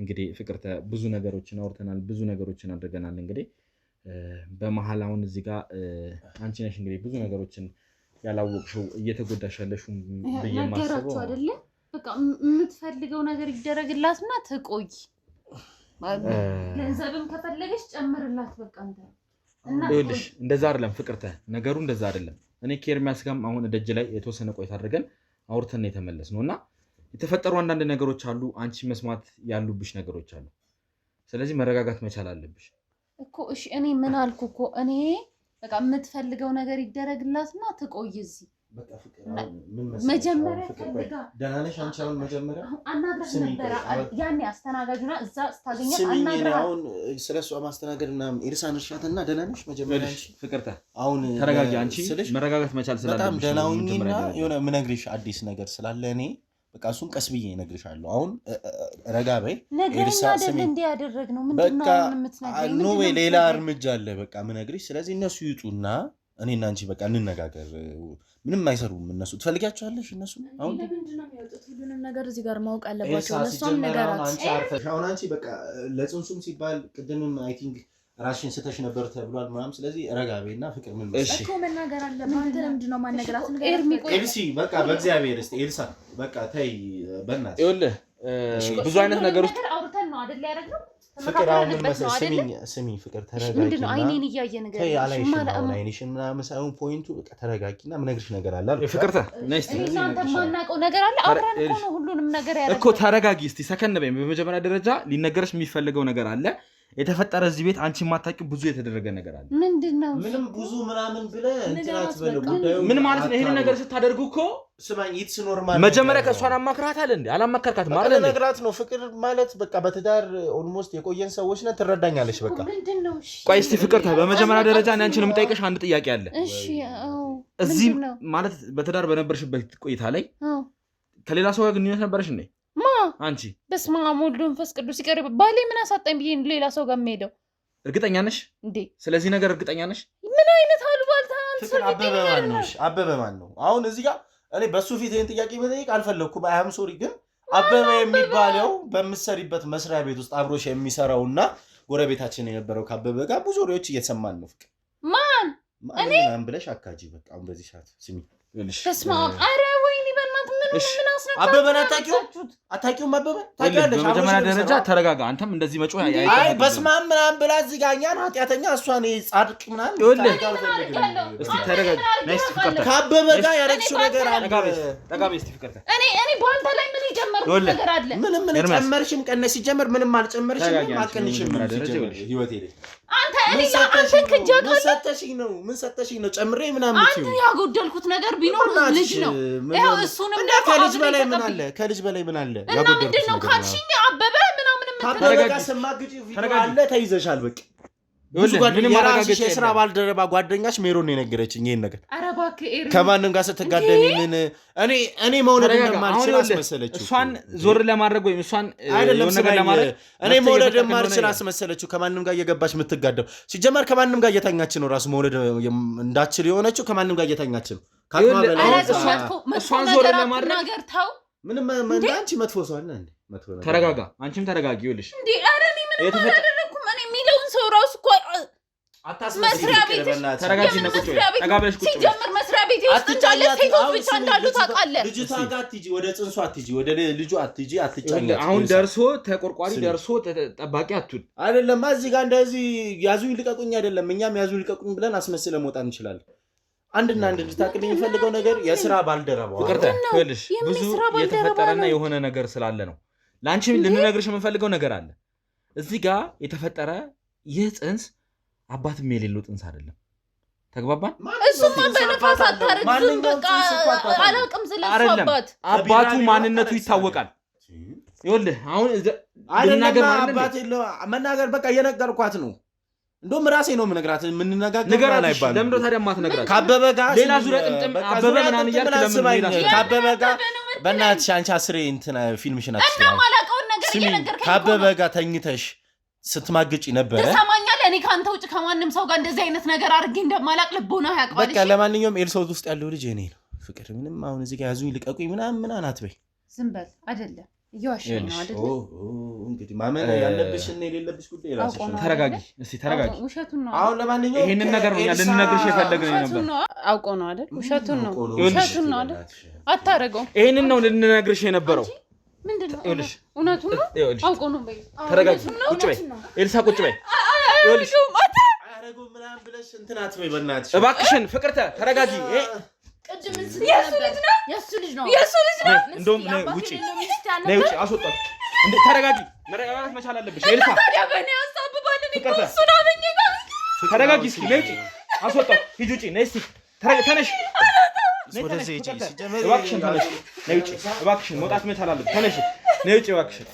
እንግዲህ ፍቅርተ ብዙ ነገሮችን አውርተናል ብዙ ነገሮችን አድርገናል እንግዲህ በመሃል አሁን እዚህ ጋር አንቺ ነሽ እንግዲህ ብዙ ነገሮችን ያላወቅሽው እየተጎዳሽ ያለሽው ነገራችሁ አይደለ በቃ የምትፈልገው ነገር ይደረግላትና ትቆይ ገንዘብም ከፈለገሽ ጨምርላት በቃ አንተ እና ይኸውልሽ እንደዛ አይደለም ፍቅርተ ነገሩ እንደዛ አይደለም እኔ ከኤርሚያስ ጋርም አሁን ደጅ ላይ የተወሰነ ቆይታ አድርገን አውርተን የተመለስነውና የተፈጠሩ አንዳንድ ነገሮች አሉ አንቺ መስማት ያሉብሽ ነገሮች አሉ ስለዚህ መረጋጋት መቻል አለብሽ እኮ እሺ እኔ ምን አልኩ እኮ እኔ በቃ የምትፈልገው ነገር ይደረግላትና ትቆይ እዚህ በቃ ፍቅር መጀመሪያ ፈልጋ ደህና ነሽ አንቺ አሁን መጀመሪያ አናግረሽ ነበር ያኔ አስተናጋጅና እዛ ስታገኛት አናግረሽ አሁን ስለሷ ማስተናገድ እና ኤልሳን እርሻትና ደህና ነሽ መጀመሪያ አንቺ ፍቅርተ አሁን ተረጋጊ አንቺ መረጋጋት መቻል ስላለብሽ በጣም ደህና ሁኚና የሆነ ምነግርሽ አዲስ ነገር ስላለ እኔ በቃ እሱን ቀስ ብዬ እነግርሻለሁ አሁን ረጋ በይ ኤልሳ ስሚ እንዴ ያደረግነው ምንድነው የምትነግሪኝ ነው ሌላ እርምጃ አለ በቃ ምነግርሽ ስለዚህ እነሱ ይጡና እኔና አንቺ በቃ እንነጋገር። ምንም አይሰሩም እነሱ። ትፈልጊያቸዋለሽ እነሱ? አሁን ለምንድን ነው የሚወጡት? ሁሉንም ነገር እዚህ ጋር ማወቅ አለባቸው። እነሱም ነገራት አሁን አንቺ በቃ ለጽንሱም ሲባል ቅድምም አይ ቲንክ ራስሽን ስተሽ ነበር ተብሏል ምናምን። ስለዚህ ረጋቤና ፍቅር ምን መሰለሽ እኮ መናገር አለበት። አንተ ለምንድን ነው ማነገራት? ኤልሲ በቃ በእግዚአብሔር እስቲ ኤልሳ በቃ ተይ በእናትሽ። ይኸውልህ ብዙ አይነት ነገር ውስጥ አውርተን ነው አይደል ያደረግነው። ፍቅር አሁን ምን መሰለሽ ስሚኝ ፍቅር ተረጋጊ። ምንድነው አይኔን እያየ ነገር ተይ አላይሽም። አይንሽን ምናምን ሳይሆን ፖይንቱ በቃ ተረጋጊና ምነግርሽ ነገር አለ አይደል? ፍቅርተ ነስቲ እናንተ ማናውቀው ነገር አለ። አብረን እኮ ነው ሁሉንም ነገር ያደረግነው እኮ። ተረጋጊ እስቲ ሰከን በይ። በመጀመሪያ ደረጃ ሊነገርሽ የሚፈልገው ነገር አለ። የተፈጠረ እዚህ ቤት አንቺ የማታውቂው ብዙ የተደረገ ነገር አለ። ምንድነው? ምንም ብዙ ምናምን ብለህ እንትን አትበለው። ጉዳዩ ምን ማለት ነው? ይሄን ነገር ስታደርጉ እኮ ስማኝ፣ ኢትስ ኖርማል። መጀመሪያ ከእሷን አማክራታል እንዴ? አላማከርካትም ማለት ነው። ነግራት ነው። ፍቅር ማለት በቃ በትዳር ኦልሞስት የቆየን ሰዎች ነን። ትረዳኛለሽ። በቃ ምንድነው? ቆይ እስቲ ፍቅር በመጀመሪያ ደረጃ እኔ አንቺን የምጠይቅሽ አንድ ጥያቄ አለ። እሺ አዎ። እዚህ ማለት በትዳር በነበርሽበት ቆይታ ላይ ከሌላ ሰው ጋር ግንኙነት ነበረሽ እንዴ? አንቺ በስመ አብ ወወልድ ወመንፈስ ቅዱስ ይቀር። ባሌ ምን አሳጣኝ ብዬ ሌላ ሰው ጋር የምሄደው? እርግጠኛ ነሽ እንዴ? ስለዚህ ነገር እርግጠኛ ነሽ? ምን አይነት አሉባልታ ፍቅር አበበ ማን ነው? አሁን እዚህ ጋር እኔ በሱ ፊት ይሄን ጥያቄ መጠየቅ አልፈለኩም። አያም ሶሪ። ግን አበበ የሚባለው በምትሰሪበት መስሪያ ቤት ውስጥ አብሮሽ የሚሰራውና ጎረቤታችን የነበረው ከአበበ ጋር ብዙ ወሬዎች እየተሰማን ነው። ፍቅር እኔ ማን ብለሽ አካጂ በቃ አሁን በዚህ ሰዓት ስሚ ተስማ አረ ወይኔ በእናትህ ምን አስነካችሁ? አበበን አታውቂውም? አበበን ታውቂያለሽ? በመጀመሪያ ደረጃ ተረጋጋ። አንተም እንደዚህ መጮህ አይ በስማም ምናምን ብላ እዚህ ጋር እኛን ኃጢአተኛ እሷን ጻድቅ ምናምን እስቲ ተረጋጋ። ነይስ ፍቅርተ ከአበበ ጋር ያደረግሽው ነገር አለ። ጠጋቤ እስቲ ፍቅርተ እኔ በአንተ ላይ ምን የጀመርኩት ነገር አለ? ምንም ጨመርሽም ቀነስ ሲጀመር ምንም አልጨመርሽም አልቀንሽም። ህይወቴ ላይ አንተ እኔ አንተን ከጃጋ ምን ሰጠሽኝ ነው ጨምሬ ምናምን አንተ ያጎደልኩት ነገር ቢኖር ልጅ ነው። ይሄው እሱንም ከልጅ በላይ ምን አለ? ከልጅ በላይ ምን አለ? ያጎደልኩት ነው ካልሽኝ አበበ ምናምን ተረጋጋ። ሰማግጪ ቪዲዮ አለ ተይዘሻል። በቃ ብዙ ጓደኛሽ የስራ ባልደረባ ጓደኛሽ ሜሮን ነው የነገረችኝ ይሄን ነገር። ኧረ እባክህ ኤርሚ ከማንም ጋር ስትጋደሚ ምን እኔ መውለድ እንደማልችል አስመሰለችው። እሷን ዞር ለማድረግ ወይም እሷን አይደለም ነገር ለማድረግ እኔ መውለድ እንደማልችል አስመሰለችው። ከማንም ጋር እየገባች የምትጋደው ሲጀመር ከማንም ጋር እየተኛች ነው። ራሱ መውለድ እንዳችል የሆነችው ከማንም ጋር እየተኛች ነው። ካክማ በላይ እሷን ዞር ለማድረግ ነገር ታው ምንም አንቺ መጥፎ ሰው አለ እንዴ? መጥፎ ነገር ተረጋጋ። አንቺም ተረጋጊ። ይኸውልሽ እንዴ አረ እኔ ምን አደረኩም? እኔ የሚለውን ሰው ራሱ እኮ መስሪያ ቤት ተረጋጊ እና ቁጭ በይ። ጠጋ ብለሽ ቁጭ በይ። ሲጀምር መስሪያ ቤት ውስጥ እንዳለ ሴቶች ብቻ እንዳሉ ታውቃለህ። ልጅቷ ጋር አትሂጂ፣ ወደ ጽንሱ አትሂጂ፣ ወደ ልጁ አትሂጂ፣ አትጫኛት። አሁን ደርሶ ተቆርቋሪ ደርሶ ጠባቂ አትሁን። አይደለም እዚህ ጋር እንደዚህ ያዙኝ ልቀቁኝ አይደለም። እኛም ያዙኝ ልቀቁኝ ብለን አስመስለን መውጣት እንችላለን። አንድና አንድ እንድታቅልኝ የሚፈልገው ነገር የስራ ባልደረባው ፍቅርተ ይኸውልሽ ብዙ የተፈጠረና የሆነ ነገር ስላለ ነው። ለአንቺ ልንነግርሽ የምንፈልገው ነገር አለ። እዚህ ጋር የተፈጠረ ይህ ጽንስ አባትም የሌለው ጽንስ አይደለም። ተግባባን? እሱማ በነፋስ አታረግዝም። በቃ አላውቅም ስለሱ አባቱ ማንነቱ ይታወቃል። ይኸውልህ አሁን ልናገር አባት የለው መናገር በቃ እየነገርኳት ነው። እንደውም ራሴ ነው የምነግራት። የምንነጋገር ንገራት አይባልም። ለምን ነው ታዲያ የማትነግራት? ከአበበ ጋር ሌላ ዙሪያ ጥምጥም አበበ ምናምን እያልክ ለምን ከአበበ ጋር በእናትሽ አንቺ አስሬ እንትን ፊልምሽን ከአበበ ጋር ተኝተሽ ስትማግጪ ነበረ። ትሰማኛለህ? እኔ ከአንተ ውጭ ከማንም ሰው ጋር እንደዚህ አይነት ነገር አድርጌ እንደማላቅ ልቦና ያውቃል። በቃ ለማንኛውም ኤልሶት ውስጥ ያለው ልጅ እኔ ነው። ፍቅር ምንም አሁን እዚህ ጋር ያዙኝ ልቀቁኝ ምናምን አትበይ። ዝም በል አይደለም እየዋሸኝ ነው አይደለም። እንግዲህ ማመን ያለብሽ እና የሌለብሽ ጉዳይ ራስሽ ነው። ተረጋጊ እስቲ ተረጋጊ። ውሸቱን ነው። አሁን ለማንኛውም ይሄንን ነገር ነው ልንነግርሽ የፈለግነው ነበር። አውቆ ነው አይደል? ውሸቱን ነው አይደል? አታረገው። ይሄንን ነው ልንነግርሽ የነበረው። ምንድነው? እውነቱን ነው። አውቆ ነው። በይ ተረጋጊ። ቁጭ በይ ኤልሳ፣ ቁጭ በይ። ይኸውልሽ አረጋው ምናምን ብለሽ እንትን አትበይ በእናትሽ። እባክሽን ፍቅርተ ተረጋጊ። የሱ ልጅ ነው። እንደውም ውጪ ነይ፣ ውጪ አስወጣት። እንዴ ተረጋጊ። መረጋጋት መቻል አለብሽ ኤልሳ። ተረጋጊ እስኪ ነይ፣ ውጪ አስወጣት። ሂጂ ውጪ ነይ እስኪ ተነሽ። ወደዚህ እጂ ሲጀመር እባክሽን ተነሽ፣ ነይ ውጪ እባክሽን። መውጣት መቻል አለብሽ። ተነሽ ነይ ውጪ እባክሽን።